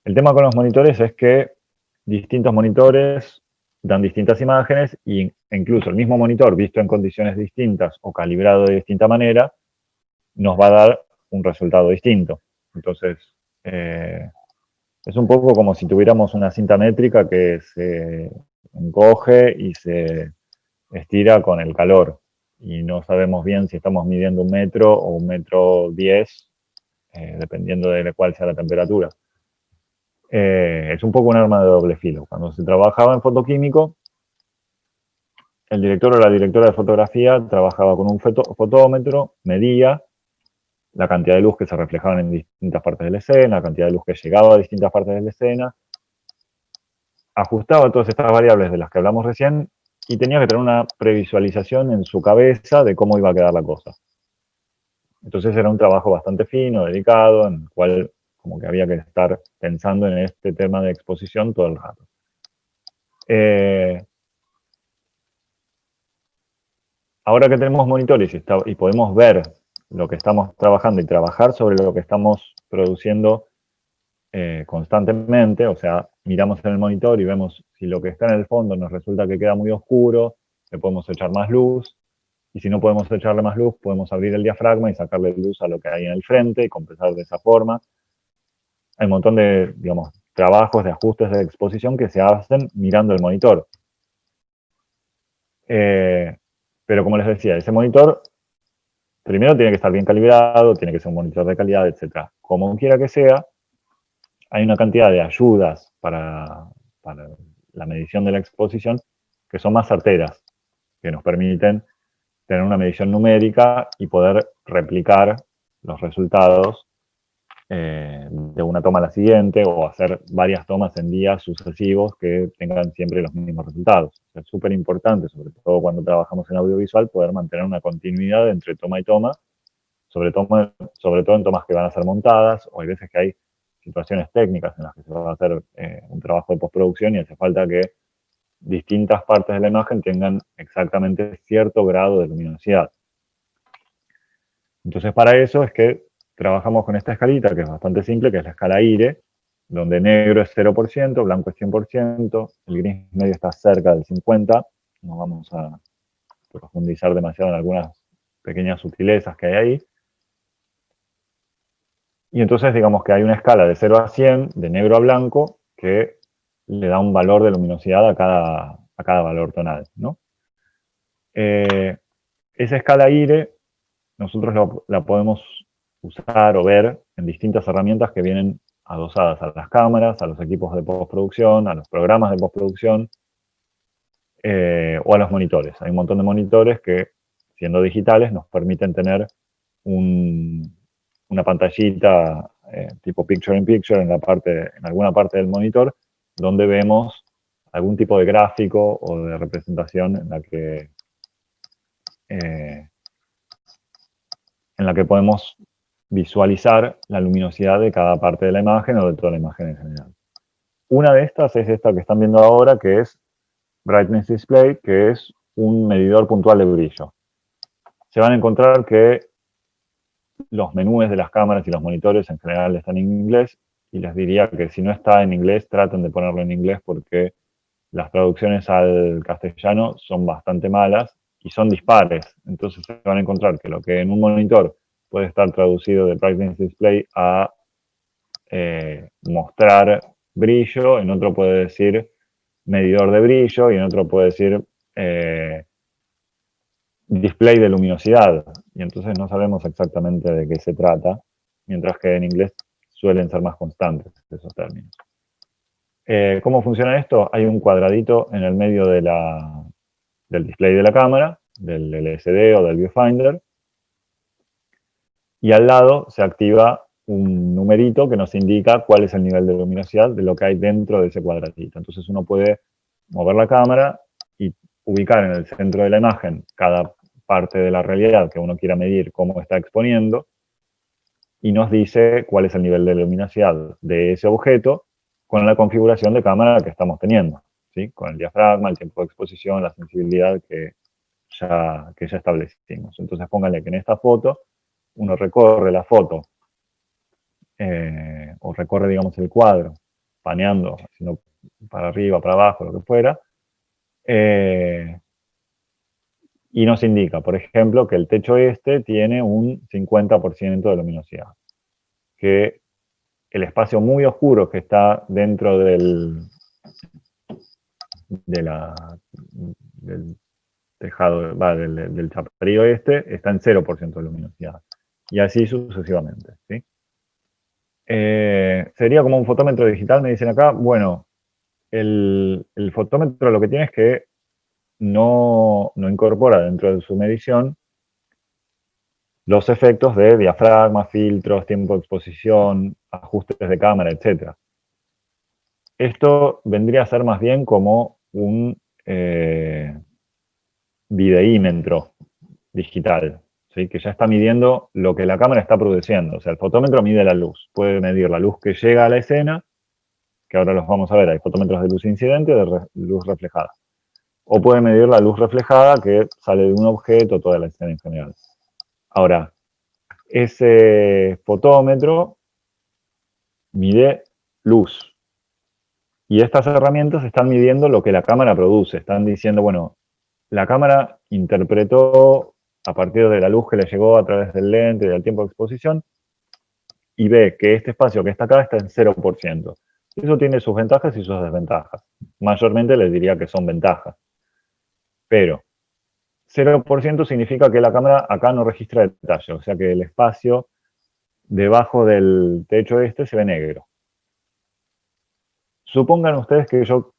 El tema con los monitores es que distintos monitores dan distintas imágenes e incluso el mismo monitor visto en condiciones distintas o calibrado de distinta manera nos va a dar un resultado distinto. Entonces, es un poco como si tuviéramos una cinta métrica que se encoge y se estira con el calor y no sabemos bien si estamos midiendo 1 metro o 1,10 m, dependiendo de cuál sea la temperatura. Es un poco un arma de doble filo. Cuando se trabajaba en fotoquímico, el director o la directora de fotografía trabajaba con un fotómetro, medía la cantidad de luz que se reflejaba en distintas partes de la escena, la cantidad de luz que llegaba a distintas partes de la escena, ajustaba todas estas variables de las que hablamos recién y tenía que tener una previsualización en su cabeza de cómo iba a quedar la cosa. Entonces era un trabajo bastante fino, delicado, en el cual como que había que estar pensando en este tema de exposición todo el rato. Ahora que tenemos monitores y podemos ver lo que estamos trabajando y trabajar sobre lo que estamos produciendo constantemente, o sea, miramos en el monitor y vemos si lo que está en el fondo nos resulta que queda muy oscuro, le podemos echar más luz, y si no podemos echarle más luz, podemos abrir el diafragma y sacarle luz a lo que hay en el frente y compensar de esa forma. Hay un montón de, digamos, trabajos de ajustes de exposición que se hacen mirando el monitor. Pero como les decía, ese monitor primero tiene que estar bien calibrado, tiene que ser un monitor de calidad, etc. Como quiera que sea, hay una cantidad de ayudas para la medición de la exposición que son más certeras, que nos permiten tener una medición numérica y poder replicar los resultados de una toma a la siguiente o hacer varias tomas en días sucesivos que tengan siempre los mismos resultados. O sea, es súper importante, sobre todo cuando trabajamos en audiovisual, poder mantener una continuidad entre toma y toma, sobre todo en tomas que van a ser montadas, o hay veces que hay situaciones técnicas en las que se va a hacer un trabajo de postproducción y hace falta que distintas partes de la imagen tengan exactamente cierto grado de luminosidad. Entonces, para eso es que trabajamos con esta escalita, que es bastante simple, que es la escala IRE, donde negro es 0%, blanco es 100%, el gris medio está cerca del 50%. No vamos a profundizar demasiado en algunas pequeñas sutilezas que hay ahí. Y entonces digamos que hay una escala de 0 a 100, de negro a blanco, que le da un valor de luminosidad a cada valor tonal, ¿no? Esa escala IRE nosotros la podemos usar o ver en distintas herramientas que vienen adosadas a las cámaras, a los equipos de postproducción, a los programas de postproducción o a los monitores. Hay un montón de monitores que, siendo digitales, nos permiten tener una pantallita tipo picture in picture en alguna parte del monitor, donde vemos algún tipo de gráfico o de representación en la que podemos visualizar la luminosidad de cada parte de la imagen o de toda la imagen en general. Una de estas es esta que están viendo ahora, que es Brightness Display, que es un medidor puntual de brillo. Se van a encontrar que los menús de las cámaras y los monitores en general están en inglés, y les diría que si no está en inglés, traten de ponerlo en inglés porque las traducciones al castellano son bastante malas y son dispares. Entonces se van a encontrar que lo que en un monitor puede estar traducido de Brightness Display a mostrar brillo, en otro puede decir medidor de brillo y en otro puede decir display de luminosidad. Y entonces no sabemos exactamente de qué se trata, mientras que en inglés suelen ser más constantes esos términos. ¿Cómo funciona esto? Hay un cuadradito en el medio del display de la cámara, del LCD o del viewfinder, y al lado se activa un numerito que nos indica cuál es el nivel de luminosidad de lo que hay dentro de ese cuadradito. Entonces uno puede mover la cámara y ubicar en el centro de la imagen cada parte de la realidad que uno quiera medir cómo está exponiendo, y nos dice cuál es el nivel de luminosidad de ese objeto con la configuración de cámara que estamos teniendo, ¿sí? Con el diafragma, el tiempo de exposición, la sensibilidad que ya establecimos. Entonces pónganle que en esta foto uno recorre la foto o recorre, digamos, el cuadro, paneando, haciendo para arriba, para abajo, lo que fuera, y nos indica, por ejemplo, que el techo este tiene un 50% de luminosidad, que el espacio muy oscuro que está dentro del tejado, del chaparillo este, está en 0% de luminosidad. Y así sucesivamente, ¿sí? Sería como un fotómetro digital, me dicen acá. Bueno, el fotómetro lo que tiene es que no incorpora dentro de su medición los efectos de diafragma, filtros, tiempo de exposición, ajustes de cámara, etc. Esto vendría a ser más bien como un videímetro digital, ¿sí? Que ya está midiendo lo que la cámara está produciendo. O sea, el fotómetro mide la luz. Puede medir la luz que llega a la escena, que ahora los vamos a ver, hay fotómetros de luz incidente, de luz reflejada. O puede medir la luz reflejada que sale de un objeto, toda la escena en general. Ahora, ese fotómetro mide luz. Y estas herramientas están midiendo lo que la cámara produce. Están diciendo, bueno, la cámara interpretó a partir de la luz que le llegó a través del lente y del tiempo de exposición y ve que este espacio que está acá está en 0%. Eso tiene sus ventajas y sus desventajas. Mayormente les diría que son ventajas. Pero 0% significa que la cámara acá no registra detalle, o sea que el espacio debajo del techo este se ve negro. Supongan ustedes que yo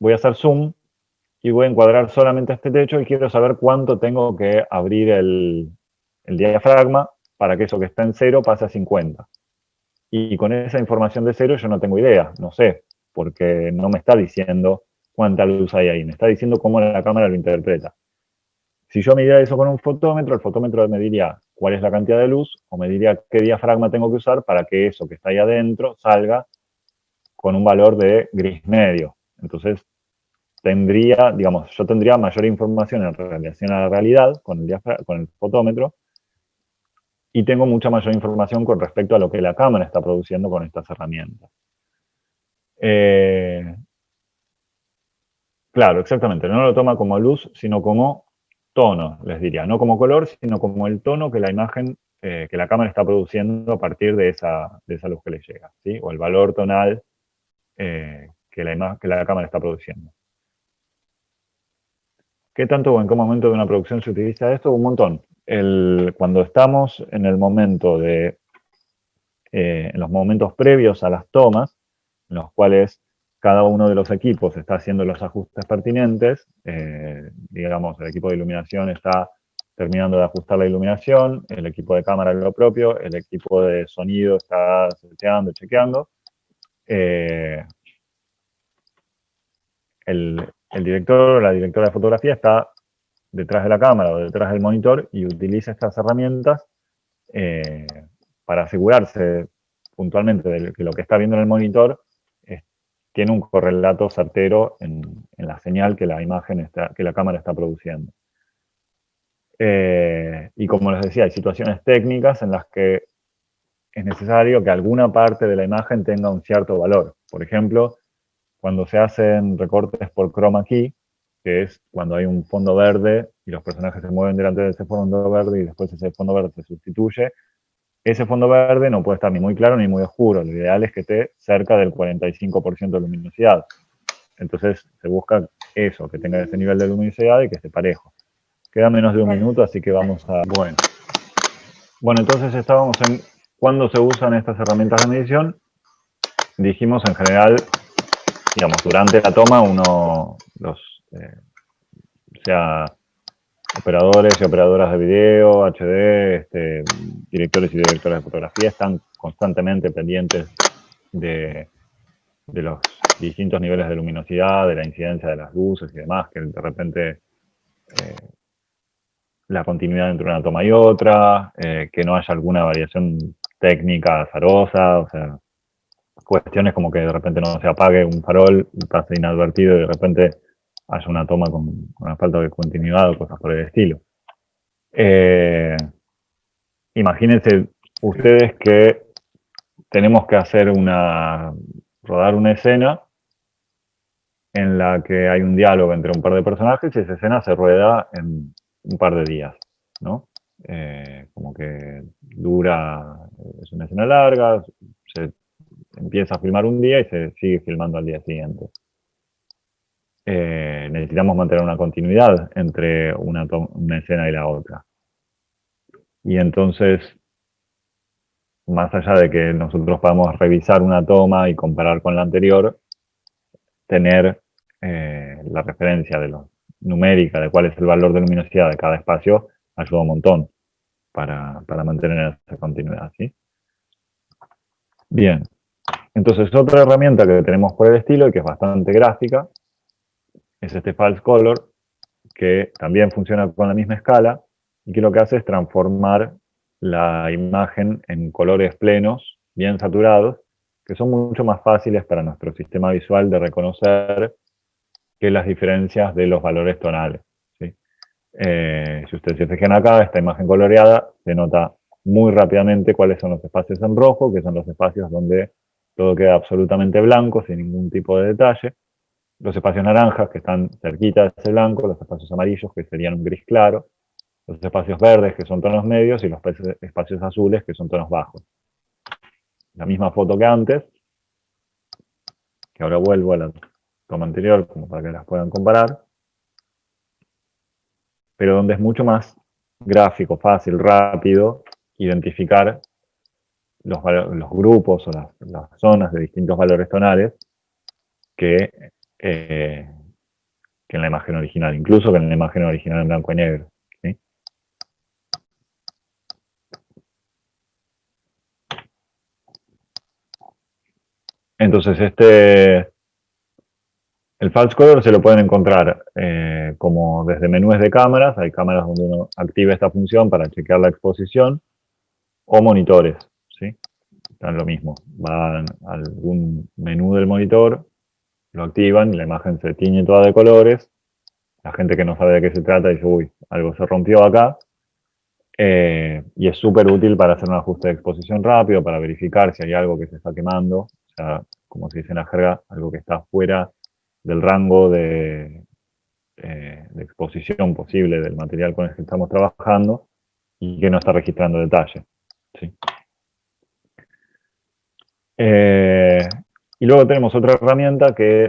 voy a hacer zoom y voy a encuadrar solamente este techo y quiero saber cuánto tengo que abrir el diafragma para que eso que está en 0 pase a 50. Y con esa información de 0 yo no tengo idea, no sé, porque no me está diciendo cuánta luz hay ahí, me está diciendo cómo la cámara lo interpreta. Si yo midiera eso con un fotómetro, el fotómetro me diría cuál es la cantidad de luz o me diría qué diafragma tengo que usar para que eso que está ahí adentro salga con un valor de gris medio. Entonces, yo tendría mayor información en relación a la realidad con el fotómetro y tengo mucha mayor información con respecto a lo que la cámara está produciendo con estas herramientas. Claro, exactamente. No lo toma como luz, sino como tono, les diría. No como color, sino como el tono que la imagen, que la cámara está produciendo a partir de esa luz que le llega, ¿sí? O el valor tonal que la cámara está produciendo. ¿Qué tanto o en qué momento de una producción se utiliza esto? Un montón. Cuando estamos en el momento en los momentos previos a las tomas, en los cuales cada uno de los equipos está haciendo los ajustes pertinentes, digamos, el equipo de iluminación está terminando de ajustar la iluminación, el equipo de cámara lo propio, el equipo de sonido está seteando, chequeando, el director o la directora de fotografía está detrás de la cámara o detrás del monitor y utiliza estas herramientas para asegurarse puntualmente de que lo que está viendo en el monitor tiene un correlato certero en la señal que la cámara está produciendo. Y como les decía, hay situaciones técnicas en las que es necesario que alguna parte de la imagen tenga un cierto valor. Por ejemplo, cuando se hacen recortes por chroma key, que es cuando hay un fondo verde y los personajes se mueven delante de ese fondo verde y después ese fondo verde se sustituye, ese fondo verde no puede estar ni muy claro ni muy oscuro. Lo ideal es que esté cerca del 45% de luminosidad. Entonces se busca eso, que tenga ese nivel de luminosidad y que esté parejo. Queda menos de un minuto, así que vamos a... Bueno, entonces estábamos en cuándo se usan estas herramientas de medición. Dijimos en general, digamos, durante la toma sea operadores y operadoras de video, HD, directores y directoras de fotografía están constantemente pendientes de los distintos niveles de luminosidad, de la incidencia de las luces y demás, que de repente la continuidad entre una toma y otra, que no haya alguna variación técnica azarosa, o sea, cuestiones como que de repente no se apague un farol y pase inadvertido y de repente haya una toma con una falta de continuidad o cosas por el estilo. Imagínense ustedes que tenemos que rodar una escena en la que hay un diálogo entre un par de personajes y esa escena se rueda en un par de días, ¿no? Como que es una escena larga, se empieza a filmar un día y se sigue filmando al día siguiente. Necesitamos mantener una continuidad entre una escena y la otra. Y entonces, más allá de que nosotros podamos revisar una toma y comparar con la anterior, tener la referencia numérica de cuál es el valor de luminosidad de cada espacio ayuda un montón para mantener esa continuidad, ¿sí? Bien, entonces otra herramienta que tenemos por el estilo y que es bastante gráfica es este false color, que también funciona con la misma escala y que lo que hace es transformar la imagen en colores plenos, bien saturados, que son mucho más fáciles para nuestro sistema visual de reconocer que las diferencias de los valores tonales, ¿sí? Si ustedes se fijan acá, esta imagen coloreada se nota muy rápidamente cuáles son los espacios en rojo, que son los espacios donde todo queda absolutamente blanco, sin ningún tipo de detalle. Los espacios naranjas, que están cerquita de ese blanco, los espacios amarillos, que serían un gris claro, los espacios verdes, que son tonos medios, y los espacios azules, que son tonos bajos. La misma foto que antes, que ahora vuelvo a la toma anterior, como para que las puedan comparar, pero donde es mucho más gráfico, fácil, rápido, identificar los grupos o las zonas de distintos valores tonales que en la imagen original, incluso que en la imagen original en blanco y negro, ¿sí? Entonces, el false color se lo pueden encontrar como desde menús de cámaras, hay cámaras donde uno activa esta función para chequear la exposición, o monitores, ¿sí? Están lo mismo, van a algún menú del monitor, lo activan y la imagen se tiñe toda de colores. La gente que no sabe de qué se trata dice, uy, algo se rompió acá. Y es súper útil para hacer un ajuste de exposición rápido, para verificar si hay algo que se está quemando, o sea, como se dice en la jerga, algo que está fuera del rango de exposición posible del material con el que estamos trabajando y que no está registrando detalle. ¿Sí? Y luego tenemos otra herramienta que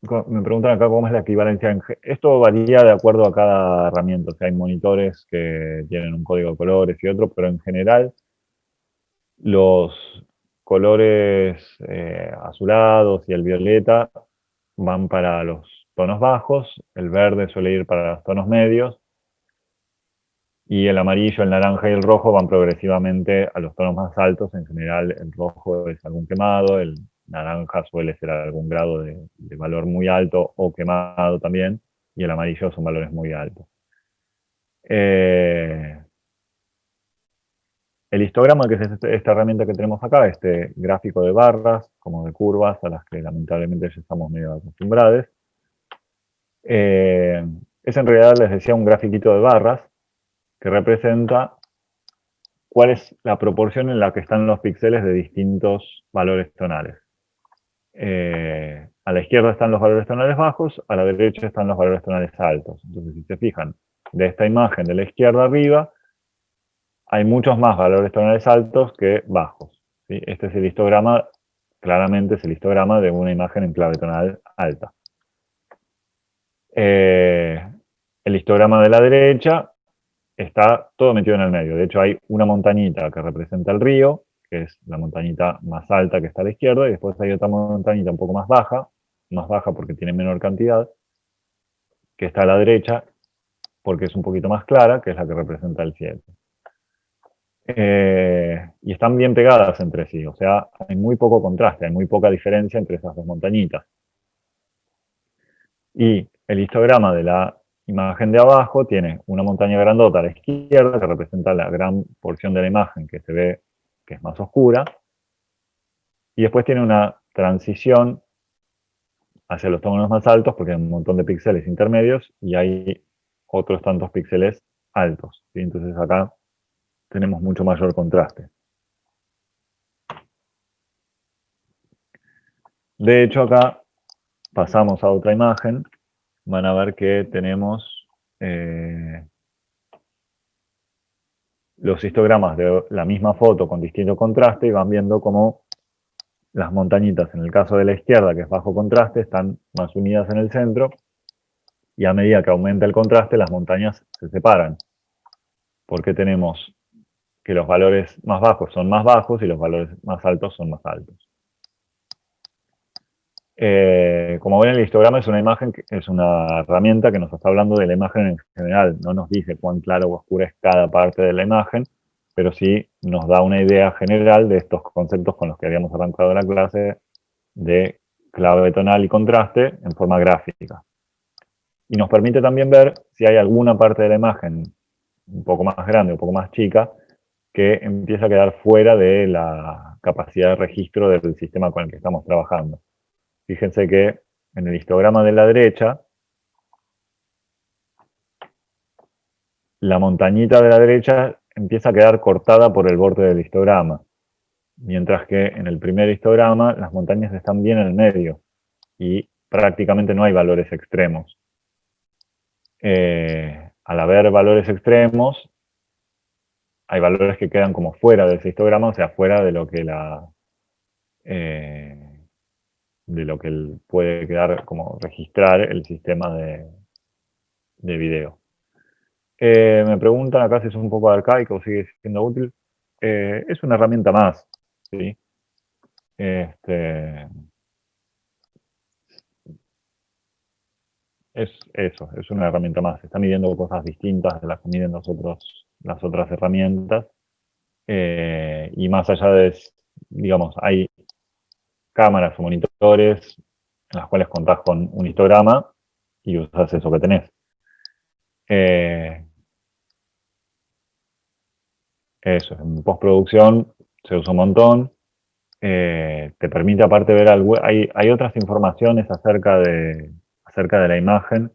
me preguntan acá cómo es la equivalencia. Esto varía de acuerdo a cada herramienta. O sea, hay monitores que tienen un código de colores y otro, pero en general los colores azulados y el violeta van para los tonos bajos, el verde suele ir para los tonos medios, y el amarillo, el naranja y el rojo van progresivamente a los tonos más altos. En general el rojo es algún quemado, el naranja suele ser algún grado de valor muy alto o quemado también, y el amarillo son valores muy altos. El histograma, que es esta herramienta que tenemos acá, este gráfico de barras, como de curvas, a las que lamentablemente ya estamos medio acostumbrados, es en realidad, les decía, un grafiquito de barras que representa cuál es la proporción en la que están los píxeles de distintos valores tonales. A la izquierda están los valores tonales bajos, a la derecha están los valores tonales altos. Entonces, si se fijan, de esta imagen de la izquierda arriba, hay muchos más valores tonales altos que bajos. ¿Sí? Este es el histograma, claramente es el histograma de una imagen en clave tonal alta. El histograma de la derecha está todo metido en el medio. De hecho, hay una montañita que representa el río, que es la montañita más alta que está a la izquierda, y después hay otra montañita un poco más baja porque tiene menor cantidad, que está a la derecha, porque es un poquito más clara, que es la que representa el cielo. Y están bien pegadas entre sí, o sea, hay muy poco contraste, hay muy poca diferencia entre esas dos montañitas. Y el histograma de la imagen de abajo tiene una montaña grandota a la izquierda, que representa la gran porción de la imagen que se ve que es más oscura, y después tiene una transición hacia los tonos más altos, porque hay un montón de píxeles intermedios, y hay otros tantos píxeles altos. ¿Sí? Entonces acá tenemos mucho mayor contraste. De hecho, acá pasamos a otra imagen, van a ver que tenemos los histogramas de la misma foto con distinto contraste, y van viendo cómo las montañitas, en el caso de la izquierda, que es bajo contraste, están más unidas en el centro, y a medida que aumenta el contraste, las montañas se separan, porque tenemos que los valores más bajos son más bajos y los valores más altos son más altos. Como ven, el histograma es una imagen, es una herramienta que nos está hablando de la imagen en general. No nos dice cuán claro o oscura es cada parte de la imagen, pero sí nos da una idea general de estos conceptos con los que habíamos arrancado la clase de clave tonal y contraste en forma gráfica. Y nos permite también ver si hay alguna parte de la imagen un poco más grande o un poco más chica que empieza a quedar fuera de la capacidad de registro del sistema con el que estamos trabajando. Fíjense que en el histograma de la derecha, la montañita de la derecha empieza a quedar cortada por el borde del histograma, mientras que en el primer histograma las montañas están bien en el medio y prácticamente no hay valores extremos. Al haber valores extremos, hay valores que quedan como fuera de ese histograma, o sea, fuera de lo que puede quedar como registrar el sistema de video. Me preguntan acá si es un poco arcaico o sigue siendo útil. Es una herramienta más, ¿sí? Es eso, es una herramienta más. Está midiendo cosas distintas de las que miden las otras herramientas. Y más allá de, digamos, hay cámaras o monitores en las cuales contás con un histograma y usas eso que tenés. Eso, en postproducción se usa un montón. Te permite aparte ver hay otras informaciones acerca de la imagen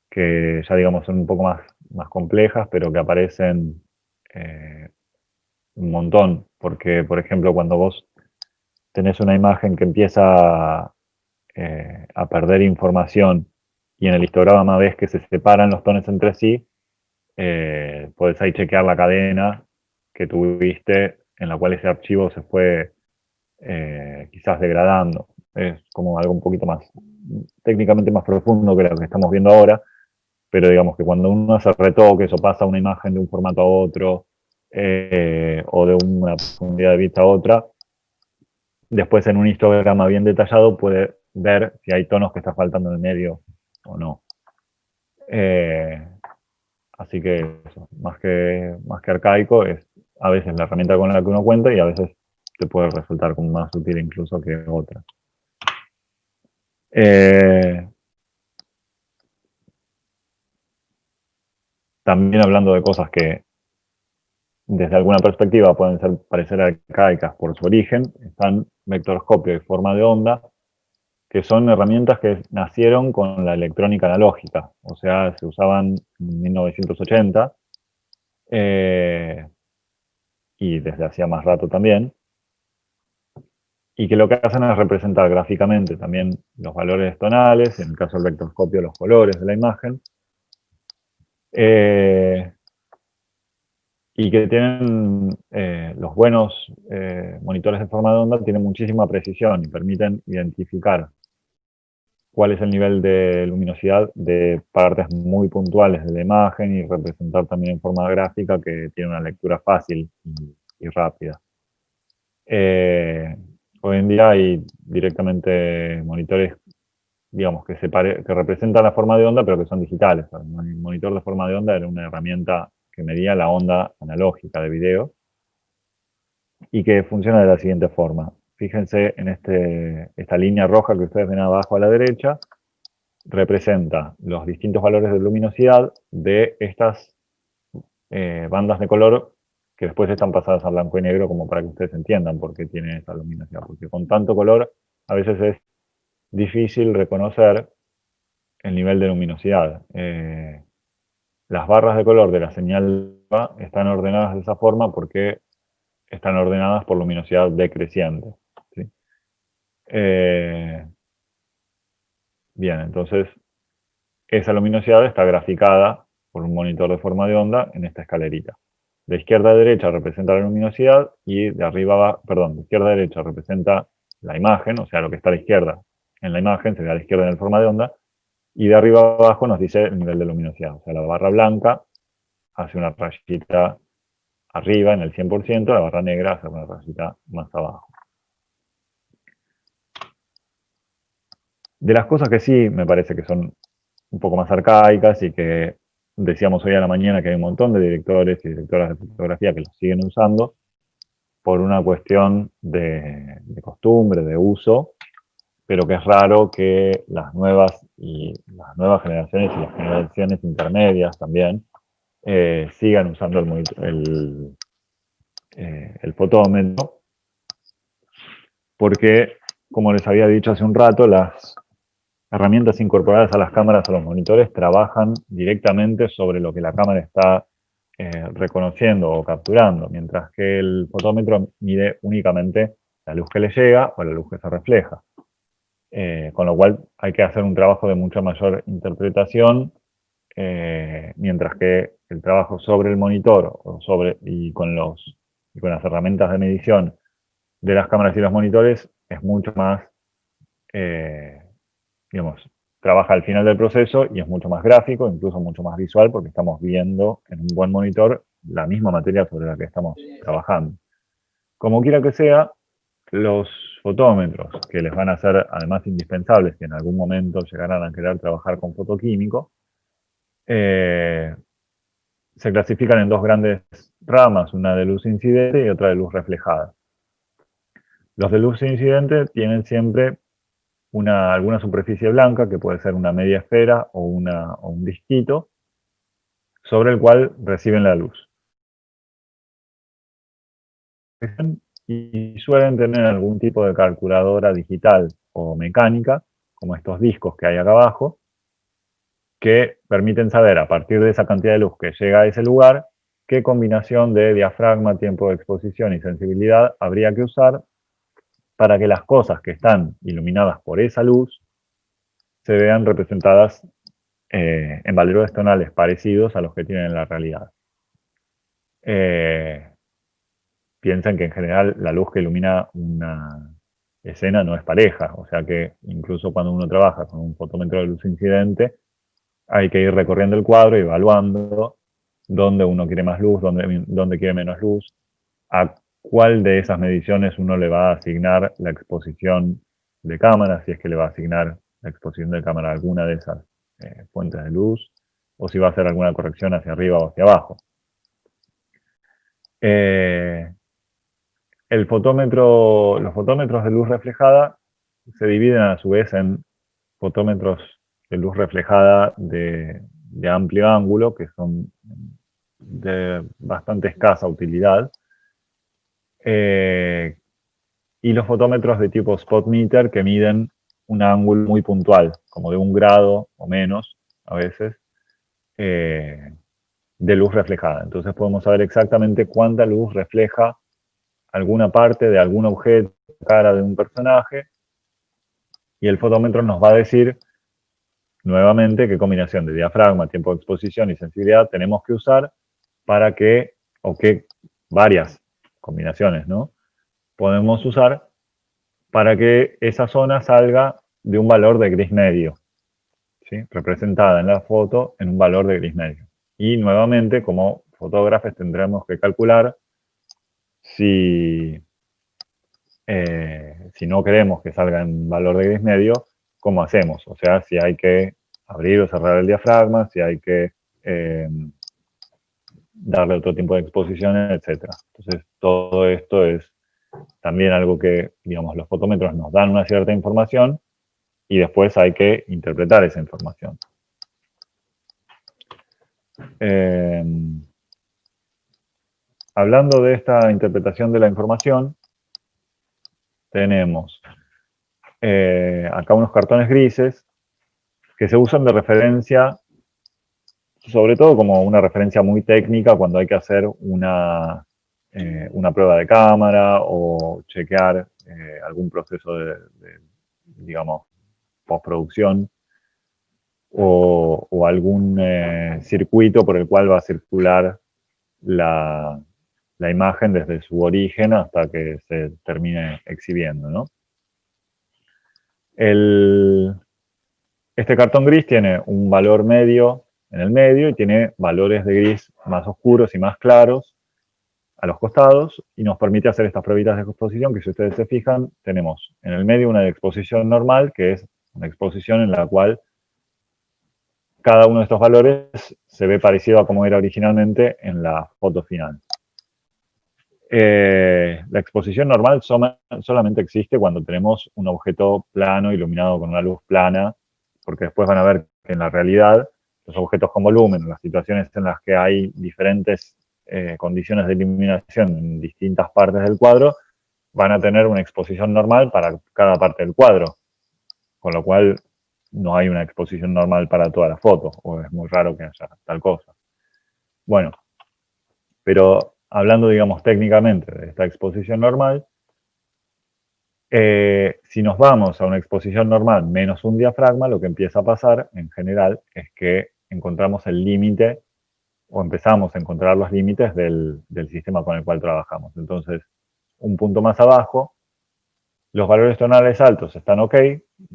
que ya digamos son un poco más más complejas, pero que aparecen un montón. Porque, por ejemplo, cuando vos tenés una imagen que empieza a perder información y en el histograma ves que se separan los tonos entre sí, podés ahí chequear la cadena que tuviste en la cual ese archivo se fue quizás degradando. Es como algo un poquito más, técnicamente más profundo que lo que estamos viendo ahora, pero digamos que cuando uno hace retoques o pasa una imagen de un formato a otro, o de una profundidad de vista a otra, después en un histograma bien detallado puede ver si hay tonos que está faltando en el medio o no. Así que eso, más que arcaico, es a veces la herramienta con la que uno cuenta y a veces te puede resultar como más útil incluso que otra. También hablando de cosas que desde alguna perspectiva pueden parecer arcaicas por su origen, están vectorscopio y forma de onda, que son herramientas que nacieron con la electrónica analógica, o sea, se usaban en 1980 y desde hacía más rato también, y que lo que hacen es representar gráficamente también los valores tonales, en el caso del vectorscopio los colores de la imagen, y que tienen los buenos monitores de forma de onda, tienen muchísima precisión y permiten identificar cuál es el nivel de luminosidad de partes muy puntuales de la imagen y representar también en forma gráfica que tiene una lectura fácil y rápida. Hoy en día hay directamente monitores, digamos, que representan la forma de onda, pero que son digitales. El monitor de forma de onda era una herramienta que medía la onda analógica de video y que funciona de la siguiente forma. Fíjense en esta línea roja que ustedes ven abajo a la derecha, representa los distintos valores de luminosidad de estas bandas de color que después están pasadas a blanco y negro, como para que ustedes entiendan por qué tiene esa luminosidad. Porque con tanto color a veces es difícil reconocer el nivel de luminosidad. Las barras de color de la señal están ordenadas de esa forma porque están ordenadas por luminosidad decreciente. ¿Sí? Bien, entonces esa luminosidad está graficada por un monitor de forma de onda en esta escalerita. De izquierda a derecha representa la luminosidad y de de izquierda a derecha representa la imagen, o sea, lo que está a la izquierda en la imagen sería a la izquierda en el forma de onda, y de arriba a abajo nos dice el nivel de luminosidad. O sea, la barra blanca hace una rayita arriba en el 100%, la barra negra hace una rayita más abajo. De las cosas que sí me parece que son un poco más arcaicas y que decíamos hoy a la mañana que hay un montón de directores y directoras de fotografía que los siguen usando por una cuestión de costumbre, de uso, pero que es raro que las nuevas generaciones y las generaciones intermedias también sigan usando el fotómetro, porque, como les había dicho hace un rato, las herramientas incorporadas a las cámaras, a los monitores, trabajan directamente sobre lo que la cámara está reconociendo o capturando, mientras que el fotómetro mide únicamente la luz que le llega o la luz que se refleja. Con lo cual hay que hacer un trabajo de mucha mayor interpretación, mientras que el trabajo sobre el monitor y con las herramientas de medición de las cámaras y los monitores es mucho más, digamos, trabaja al final del proceso y es mucho más gráfico, incluso mucho más visual, porque estamos viendo en un buen monitor la misma materia sobre la que estamos trabajando. Como quiera que sea, los fotómetros, que les van a ser además indispensables si en algún momento llegaran a querer trabajar con fotoquímico, se clasifican en dos grandes ramas, una de luz incidente y otra de luz reflejada. Los de luz incidente tienen siempre alguna superficie blanca, que puede ser una media esfera o un disquito, sobre el cual reciben la luz. Y suelen tener algún tipo de calculadora digital o mecánica, como estos discos que hay acá abajo, que permiten saber a partir de esa cantidad de luz que llega a ese lugar, qué combinación de diafragma, tiempo de exposición y sensibilidad habría que usar para que las cosas que están iluminadas por esa luz se vean representadas en valores tonales parecidos a los que tienen en la realidad. Piensen que en general la luz que ilumina una escena no es pareja, o sea que incluso cuando uno trabaja con un fotómetro de luz incidente, hay que ir recorriendo el cuadro y evaluando dónde uno quiere más luz, dónde quiere menos luz, a cuál de esas mediciones uno le va a asignar la exposición de cámara, si es que le va a asignar la exposición de cámara a alguna de esas fuentes de luz, o si va a hacer alguna corrección hacia arriba o hacia abajo. Los fotómetros de luz reflejada se dividen a su vez en fotómetros de luz reflejada de amplio ángulo, que son de bastante escasa utilidad, y los fotómetros de tipo spot meter, que miden un ángulo muy puntual, como de 1 grado o menos, a veces, de luz reflejada. Entonces podemos saber exactamente cuánta luz refleja alguna parte de algún objeto, cara de un personaje, y el fotómetro nos va a decir nuevamente qué combinación de diafragma, tiempo de exposición y sensibilidad tenemos que usar para que, o qué varias combinaciones, ¿no?, podemos usar para que esa zona salga de un valor de gris medio, ¿sí?, representada en la foto en un valor de gris medio. Y nuevamente, como fotógrafos, tendremos que calcular si no queremos que salga en valor de gris medio, ¿cómo hacemos? O sea, si hay que abrir o cerrar el diafragma, si hay que darle otro tiempo de exposición, etc. Entonces, todo esto es también algo que, digamos, los fotómetros nos dan una cierta información y después hay que interpretar esa información. Hablando de esta interpretación de la información, tenemos acá unos cartones grises que se usan de referencia, sobre todo como una referencia muy técnica cuando hay que hacer una prueba de cámara o chequear algún proceso de, digamos, postproducción o algún circuito por el cual va a circular la imagen desde su origen hasta que se termine exhibiendo, ¿no? Este cartón gris tiene un valor medio en el medio y tiene valores de gris más oscuros y más claros a los costados y nos permite hacer estas pruebitas de exposición que, si ustedes se fijan, tenemos en el medio una exposición normal, que es una exposición en la cual cada uno de estos valores se ve parecido a como era originalmente en la foto final. La exposición normal solamente existe cuando tenemos un objeto plano iluminado con una luz plana, porque después van a ver que en la realidad los objetos con volumen, las situaciones en las que hay diferentes condiciones de iluminación en distintas partes del cuadro, van a tener una exposición normal para cada parte del cuadro, con lo cual no hay una exposición normal para toda la foto, o es muy raro que haya tal cosa. Bueno, pero hablando, digamos, técnicamente de esta exposición normal, si nos vamos a una exposición normal menos un diafragma, lo que empieza a pasar en general es que encontramos el límite o empezamos a encontrar los límites del sistema con el cual trabajamos. Entonces, un punto más abajo, los valores tonales altos están ok,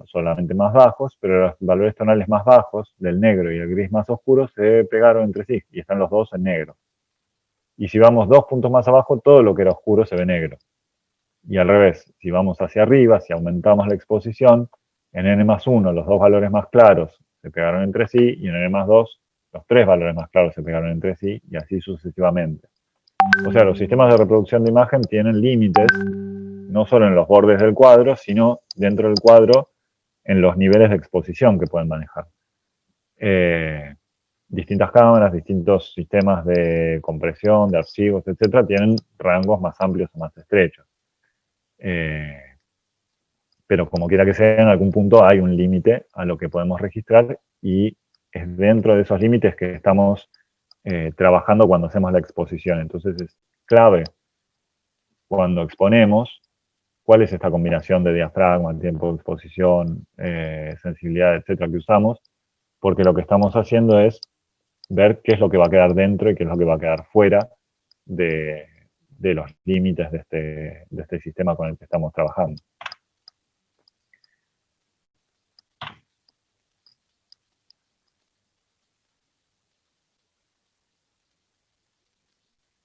solamente más bajos, pero los valores tonales más bajos, del negro y el gris más oscuro, se pegaron entre sí y están los dos en negro. Y si vamos 2 puntos más abajo, todo lo que era oscuro se ve negro. Y al revés, si vamos hacia arriba, si aumentamos la exposición, en n+1 los dos valores más claros se pegaron entre sí, y en n+2 los 3 valores más claros se pegaron entre sí, y así sucesivamente. O sea, los sistemas de reproducción de imagen tienen límites, no solo en los bordes del cuadro, sino dentro del cuadro en los niveles de exposición que pueden manejar. Distintas cámaras, distintos sistemas de compresión, de archivos, etcétera, tienen rangos más amplios o más estrechos. Pero como quiera que sea, en algún punto hay un límite a lo que podemos registrar y es dentro de esos límites que estamos trabajando cuando hacemos la exposición. Entonces es clave cuando exponemos cuál es esta combinación de diafragma, tiempo de exposición, sensibilidad, etcétera, que usamos, porque lo que estamos haciendo es ver qué es lo que va a quedar dentro y qué es lo que va a quedar fuera de los límites de este sistema con el que estamos trabajando.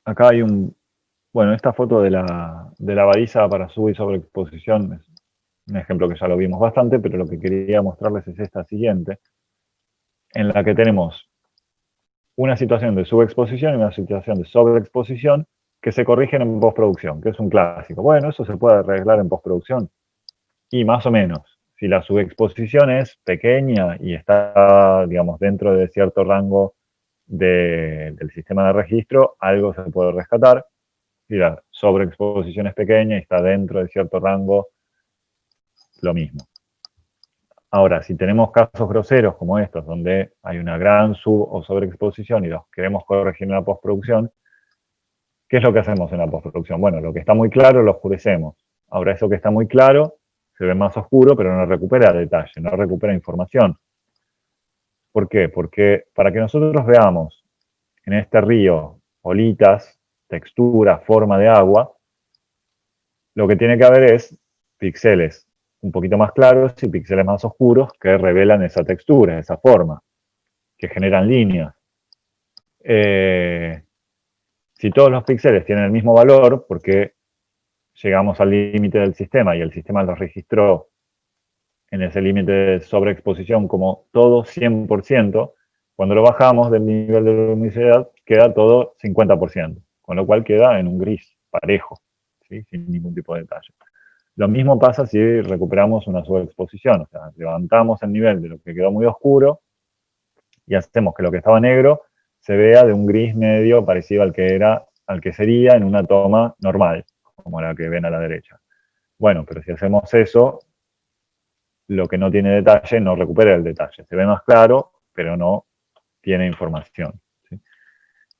Acá hay bueno, esta foto de la baliza para sub y sobreexposición es un ejemplo que ya lo vimos bastante, pero lo que quería mostrarles es esta siguiente, en la que tenemos una situación de subexposición y una situación de sobreexposición que se corrigen en postproducción, que es un clásico. Bueno, eso se puede arreglar en postproducción. Y más o menos, si la subexposición es pequeña y está, digamos, dentro de cierto rango del sistema de registro, algo se puede rescatar. Si la sobreexposición es pequeña y está dentro de cierto rango, lo mismo. Ahora, si tenemos casos groseros como estos, donde hay una gran sub o sobreexposición y los queremos corregir en la postproducción, ¿qué es lo que hacemos en la postproducción? Bueno, lo que está muy claro lo oscurecemos. Ahora, eso que está muy claro se ve más oscuro, pero no recupera detalle, no recupera información. ¿Por qué? Porque para que nosotros veamos en este río olitas, textura, forma de agua, lo que tiene que haber es píxeles un poquito más claros y píxeles más oscuros que revelan esa textura, esa forma, que generan líneas. Si todos los píxeles tienen el mismo valor, porque llegamos al límite del sistema y el sistema los registró en ese límite de sobreexposición como todo 100%, cuando lo bajamos del nivel de luminosidad queda todo 50%, con lo cual queda en un gris parejo, ¿sí? Sin ningún tipo de detalle. Lo mismo pasa si recuperamos una sobreexposición, o sea, levantamos el nivel de lo que quedó muy oscuro y hacemos que lo que estaba negro se vea de un gris medio parecido al que sería en una toma normal, como la que ven a la derecha. Bueno, pero si hacemos eso, lo que no tiene detalle no recupera el detalle. Se ve más claro, pero no tiene información, ¿sí?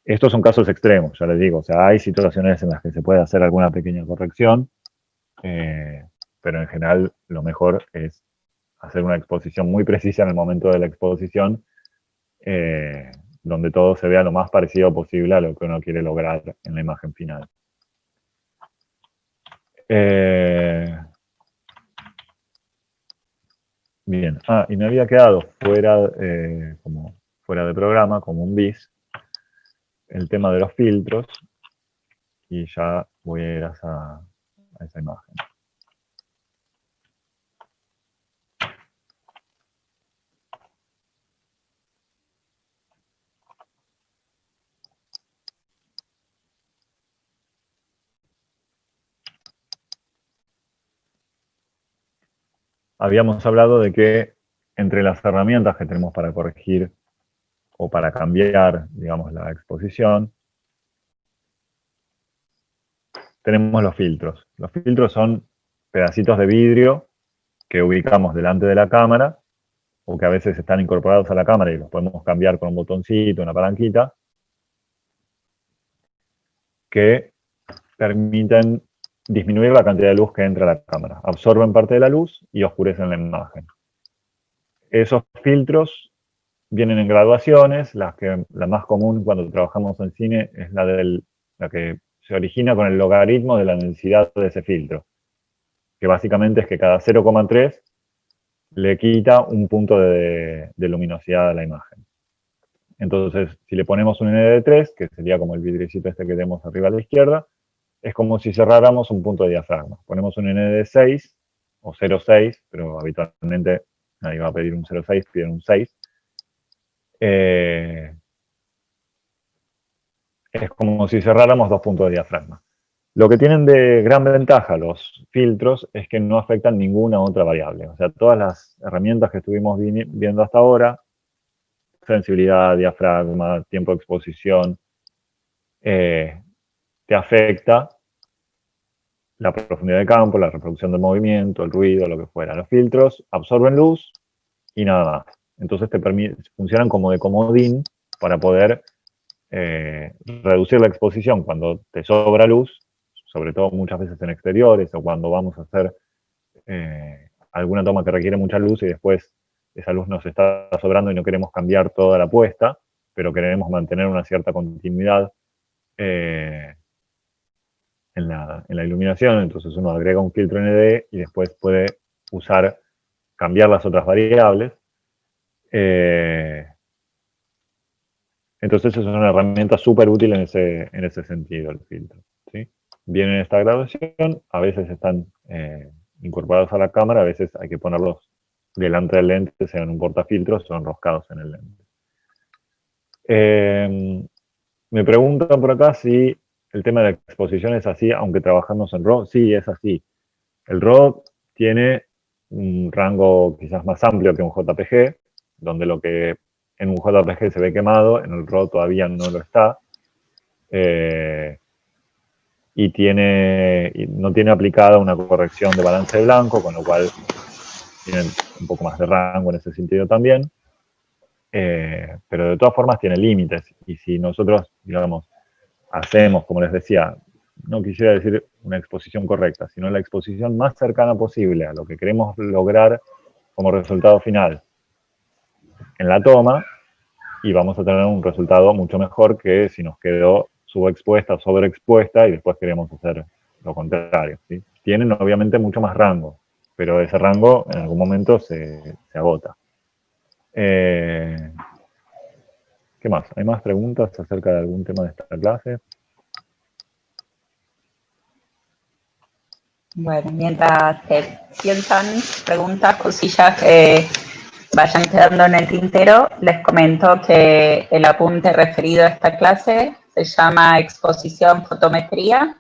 Estos son casos extremos, ya les digo. O sea, hay situaciones en las que se puede hacer alguna pequeña corrección, pero en general lo mejor es hacer una exposición muy precisa en el momento de la exposición, donde todo se vea lo más parecido posible a lo que uno quiere lograr en la imagen final. Bien, y me había quedado fuera, como fuera de programa, como un bis, el tema de los filtros, y ya voy a ir a esa imagen. Habíamos hablado de que entre las herramientas que tenemos para corregir o para cambiar, digamos, la exposición, tenemos los filtros. Los filtros son pedacitos de vidrio que ubicamos delante de la cámara o que a veces están incorporados a la cámara y los podemos cambiar con un botoncito, una palanquita, que permiten disminuir la cantidad de luz que entra a la cámara. Absorben parte de la luz y oscurecen la imagen. Esos filtros vienen en graduaciones. La más común cuando trabajamos en cine es la que se origina con el logaritmo de la densidad de ese filtro, que básicamente es que cada 0,3 le quita un punto de luminosidad a la imagen. Entonces, si le ponemos un N de 3, que sería como el vidriecito este que tenemos arriba a la izquierda, es como si cerráramos un punto de diafragma. Ponemos un N de 6 o 0,6, pero habitualmente nadie va a pedir un 0,6, piden un 6. Es como si cerráramos dos puntos de diafragma. Lo que tienen de gran ventaja los filtros es que no afectan ninguna otra variable. O sea, todas las herramientas que estuvimos viendo hasta ahora, sensibilidad, diafragma, tiempo de exposición, te afecta la profundidad de campo, la reproducción del movimiento, el ruido, lo que fuera. Los filtros absorben luz y nada más. Entonces funcionan como de comodín para poder reducir la exposición cuando te sobra luz, sobre todo muchas veces en exteriores o cuando vamos a hacer alguna toma que requiere mucha luz y después esa luz nos está sobrando y no queremos cambiar toda la puesta, pero queremos mantener una cierta continuidad en la iluminación. Entonces uno agrega un filtro ND y después puede cambiar las otras variables. Entonces es una herramienta súper útil en ese sentido, el filtro, ¿sí? Viene en esta graduación, a veces están incorporados a la cámara, a veces hay que ponerlos delante del lente, sea en un portafiltros o enroscados en el lente. Me preguntan por acá si el tema de la exposición es así, aunque trabajamos en RAW. Sí, es así. El RAW tiene un rango quizás más amplio que un JPG, donde lo que en un JPG se ve quemado, en el RAW todavía no lo está. Y no tiene aplicada una corrección de balance de blanco, con lo cual tienen un poco más de rango en ese sentido también. Pero de todas formas tiene límites. Y si nosotros, digamos, hacemos, como les decía, no quisiera decir una exposición correcta, sino la exposición más cercana posible a lo que queremos lograr como resultado final en la toma, y vamos a tener un resultado mucho mejor que si nos quedó subexpuesta o sobreexpuesta y después queremos hacer lo contrario, ¿sí? Tienen obviamente mucho más rango, pero ese rango en algún momento se agota. ¿Qué más? ¿Hay más preguntas acerca de algún tema de esta clase? Bueno, mientras te piensan preguntas, cosillas que vayan quedando en el tintero, les comento que el apunte referido a esta clase se llama Exposición Fotometría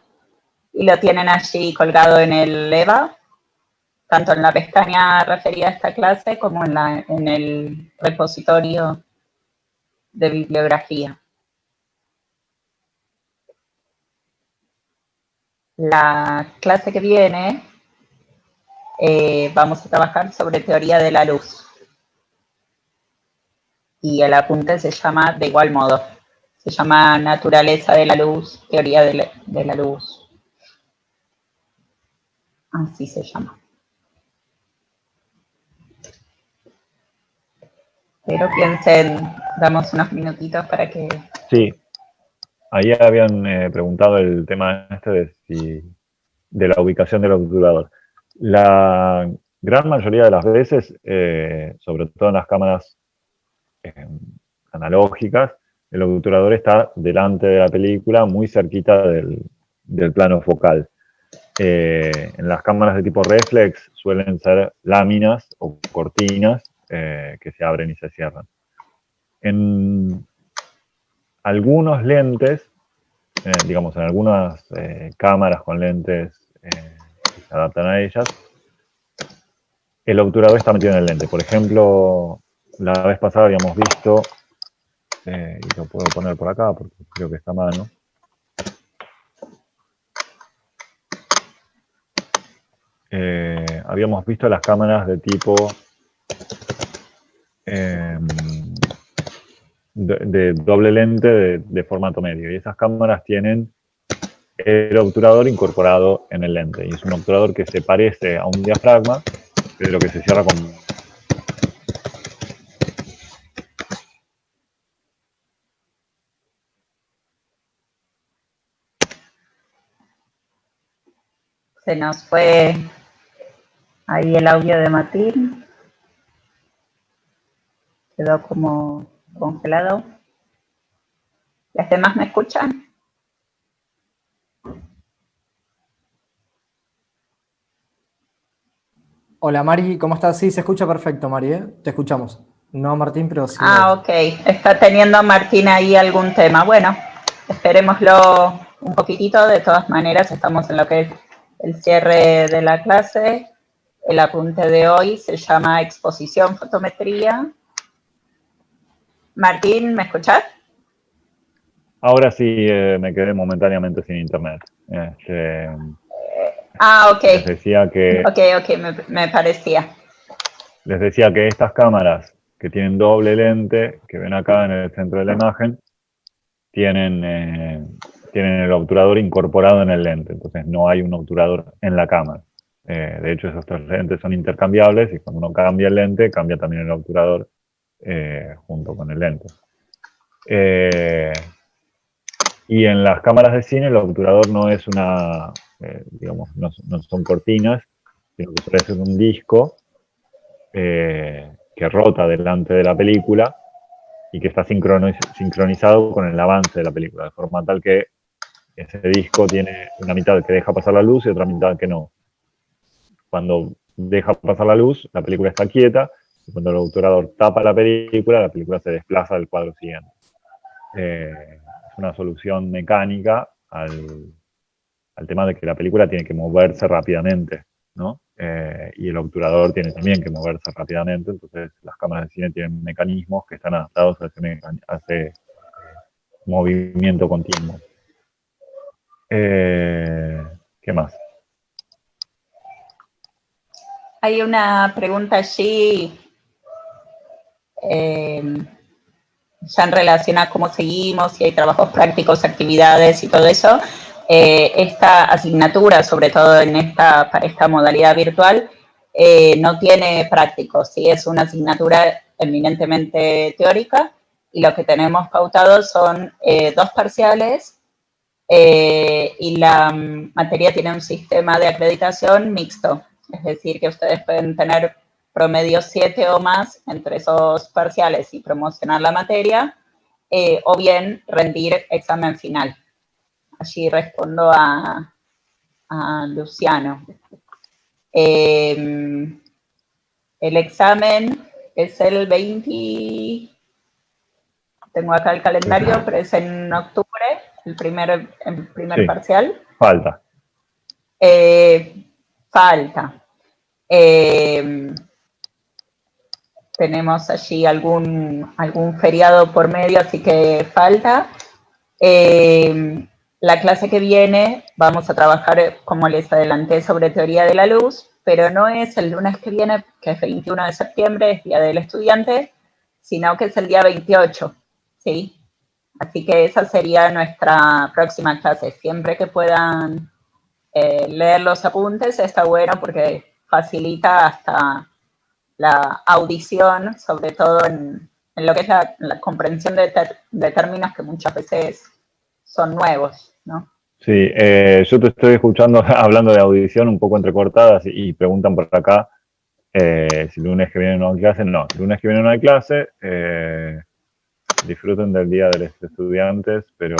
y lo tienen allí colgado en el EVA, tanto en la pestaña referida a esta clase como en el repositorio de bibliografía. La clase que viene vamos a trabajar sobre teoría de la luz. Y el apunte se llama de igual modo. Se llama Naturaleza de la luz, teoría de la luz. Así se llama. Pero piensen, damos unos minutitos para que... Sí, ahí habían preguntado el tema de la ubicación del obturador. La gran mayoría de las veces, sobre todo en las cámaras analógicas, el obturador está delante de la película, muy cerquita del plano focal. En las cámaras de tipo reflex suelen ser láminas o cortinas que se abren y se cierran. En algunos lentes, digamos, en algunas cámaras con lentes que se adaptan a ellas, el obturador está metido en el lente. Por ejemplo, la vez pasada habíamos visto, y lo puedo poner por acá porque creo que está a mano. Habíamos visto las cámaras de tipo de doble lente de formato medio. Y esas cámaras tienen el obturador incorporado en el lente. Y es un obturador que se parece a un diafragma, pero que se cierra con... Se nos fue ahí el audio de Martín. Quedó como congelado. ¿Los demás me escuchan? Hola Mari, ¿cómo estás? Sí, se escucha perfecto, Mari, ¿eh? Te escuchamos. No Martín, pero sí. Ok. Está teniendo Martín ahí algún tema. Bueno, esperémoslo un poquitito. De todas maneras, estamos en lo que es el cierre de la clase. El apunte de hoy se llama Exposición Fotometría. Martín, ¿me escuchás? Ahora sí me quedé momentáneamente sin internet. Ok. Les decía que... Ok, me parecía. Les decía que estas cámaras que tienen doble lente, que ven acá en el centro de la imagen, tienen el obturador incorporado en el lente, entonces no hay un obturador en la cámara. De hecho, esos tres lentes son intercambiables y cuando uno cambia el lente, cambia también el obturador junto con el lente. Y en las cámaras de cine el obturador no es digamos, no son cortinas, sino que suele ser un disco que rota delante de la película y que está sincronizado con el avance de la película, de forma tal que ese disco tiene una mitad que deja pasar la luz y otra mitad que no. Cuando deja pasar la luz, la película está quieta, y cuando el obturador tapa la película se desplaza al cuadro siguiente. Es una solución mecánica al tema de que la película tiene que moverse rápidamente, ¿no? Y el obturador tiene también que moverse rápidamente, entonces las cámaras de cine tienen mecanismos que están adaptados a ese movimiento continuo. ¿Qué más? Hay una pregunta allí, ya en relación a cómo seguimos, si hay trabajos prácticos, actividades y todo eso. Esta asignatura, sobre todo en esta modalidad virtual, no tiene prácticos, ¿sí? Es una asignatura eminentemente teórica y lo que tenemos pautado son 2 parciales y la materia tiene un sistema de acreditación mixto. Es decir, que ustedes pueden tener promedio 7 o más entre esos parciales y promocionar la materia, o bien rendir examen final. Allí respondo a Luciano. El examen es el 20, tengo acá el calendario, pero es en octubre, el primer sí, parcial. Falta. Falta. Tenemos allí algún feriado por medio, así que falta. La clase que viene vamos a trabajar, como les adelanté, sobre teoría de la luz, pero no es el lunes que viene, que es 21 de septiembre, es Día del Estudiante, sino que es el día 28, ¿sí? Así que esa sería nuestra próxima clase. Siempre que puedan leer los apuntes está bueno porque facilita hasta la audición, sobre todo en lo que es la comprensión de términos que muchas veces son nuevos, ¿no? Sí, yo te estoy escuchando hablando de audición un poco entrecortadas y preguntan por acá si el lunes que viene no hay clase. No, el lunes que viene no hay clase. Disfruten del Día de los Estudiantes, pero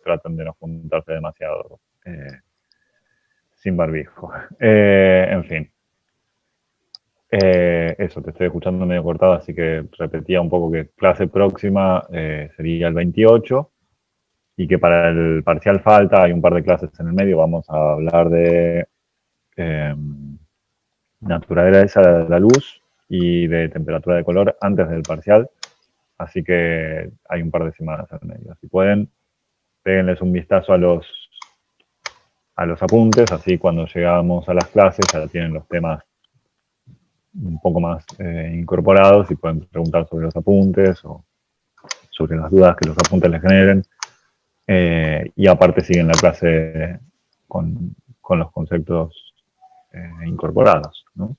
traten de no juntarse demasiado sin barbijo. En fin. Eso, te estoy escuchando medio cortado, así que repetía un poco que clase próxima sería el 28 y que para el parcial falta, hay un par de clases en el medio, vamos a hablar de naturaleza de la luz y de temperatura de color antes del parcial, así que hay un par de semanas en el medio. Si pueden, péguenles un vistazo a los apuntes, así cuando llegamos a las clases ya tienen los temas un poco más incorporados y pueden preguntar sobre los apuntes o sobre las dudas que los apuntes les generen. Y aparte siguen la clase con los conceptos incorporados, ¿no?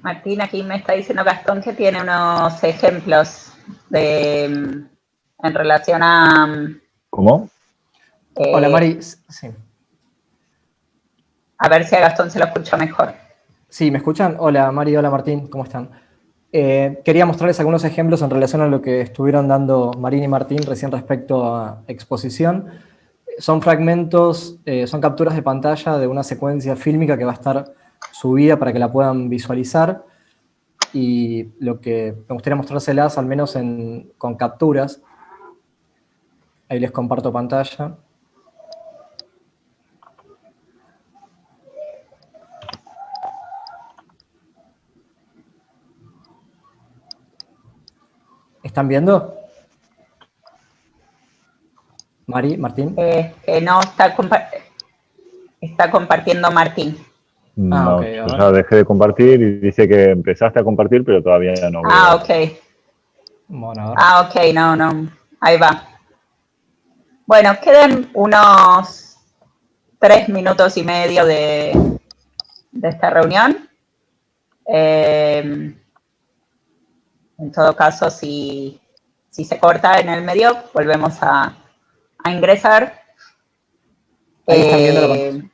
Martín, aquí me está diciendo Gastón que tiene unos ejemplos en relación a... ¿Cómo? Hola, Mari. Sí. A ver si a Gastón se lo escucha mejor. Sí, ¿me escuchan? Hola, Mari, hola, Martín, ¿cómo están? Quería mostrarles algunos ejemplos en relación a lo que estuvieron dando Marín y Martín recién respecto a exposición. Son fragmentos, son capturas de pantalla de una secuencia fílmica que va a estar subida para que la puedan visualizar. Y lo que me gustaría mostrárselas, al menos con capturas. Ahí les comparto pantalla. ¿Están viendo? Mari, Martín. No, está compartiendo Martín. No, ok, a yo ver. ya dejé de compartir y dice que empezaste a compartir, pero todavía no veo. Ah, ok. Bueno, a ver. Ah, ok, no. Ahí va. Bueno, quedan unos 3 minutos y medio de esta reunión. En todo caso, si se corta en el medio, volvemos a ingresar. Ahí están viendo la pantalla.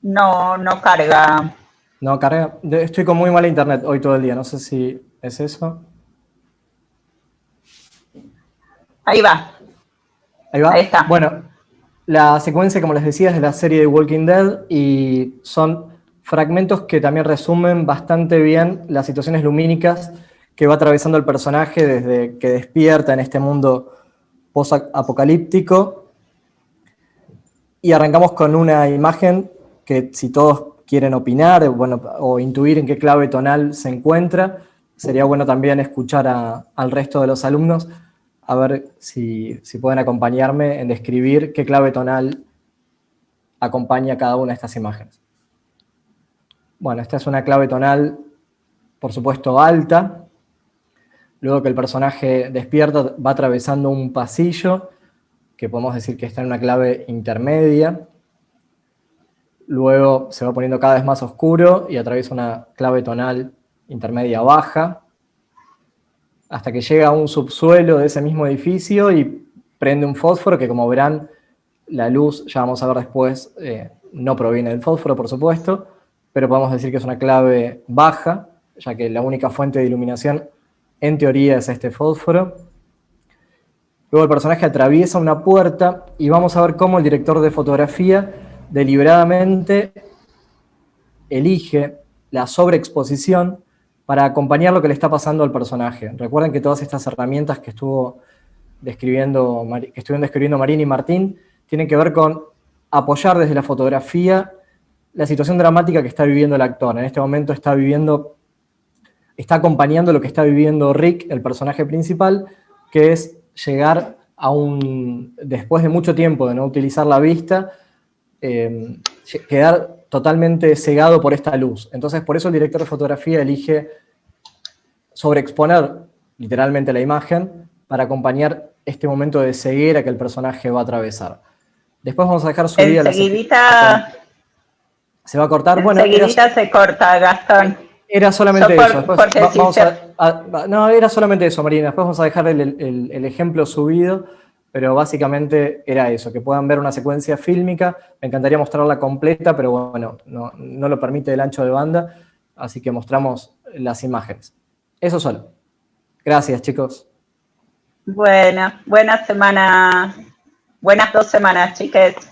No carga. No, carga. Estoy con muy mala internet hoy todo el día. No sé si es eso. Ahí va. Ahí va. Ahí está. Bueno, la secuencia, como les decía, es de la serie de Walking Dead y son fragmentos que también resumen bastante bien las situaciones lumínicas que va atravesando el personaje desde que despierta en este mundo post-apocalíptico. Y arrancamos con una imagen que, si todos quieren opinar, bueno, o intuir en qué clave tonal se encuentra, sería bueno también escuchar al resto de los alumnos, a ver si pueden acompañarme en describir qué clave tonal acompaña cada una de estas imágenes. Bueno, esta es una clave tonal, por supuesto, alta. Luego que el personaje despierta, va atravesando un pasillo, que podemos decir que está en una clave intermedia. Luego se va poniendo cada vez más oscuro y atraviesa una clave tonal intermedia baja, hasta que llega a un subsuelo de ese mismo edificio y prende un fósforo que, como verán, la luz, ya vamos a ver después, no proviene del fósforo, por supuesto, pero podemos decir que es una clave baja, ya que la única fuente de iluminación, en teoría, es este fósforo. Luego el personaje atraviesa una puerta y vamos a ver cómo el director de fotografía deliberadamente elige la sobreexposición para acompañar lo que le está pasando al personaje. Recuerden que todas estas herramientas que estuvieron describiendo Marín y Martín tienen que ver con apoyar desde la fotografía la situación dramática que está viviendo el actor. En este momento está acompañando lo que está viviendo Rick, el personaje principal, que es llegar después de mucho tiempo de no utilizar la vista, quedar totalmente cegado por esta luz. Entonces, por eso el director de fotografía elige sobreexponer literalmente la imagen para acompañar este momento de ceguera que el personaje va a atravesar. Después vamos a dejar subida Enseguidita, se va a cortar. Enseguidita se corta, Gastón. Era solamente eso. No, era solamente eso, Marina. Después vamos a dejar el ejemplo subido, pero básicamente era eso, que puedan ver una secuencia fílmica. Me encantaría mostrarla completa, pero bueno, no lo permite el ancho de banda, así que mostramos las imágenes. Eso solo. Gracias, chicos. Buena semana. Buenas 2 semanas, chiques.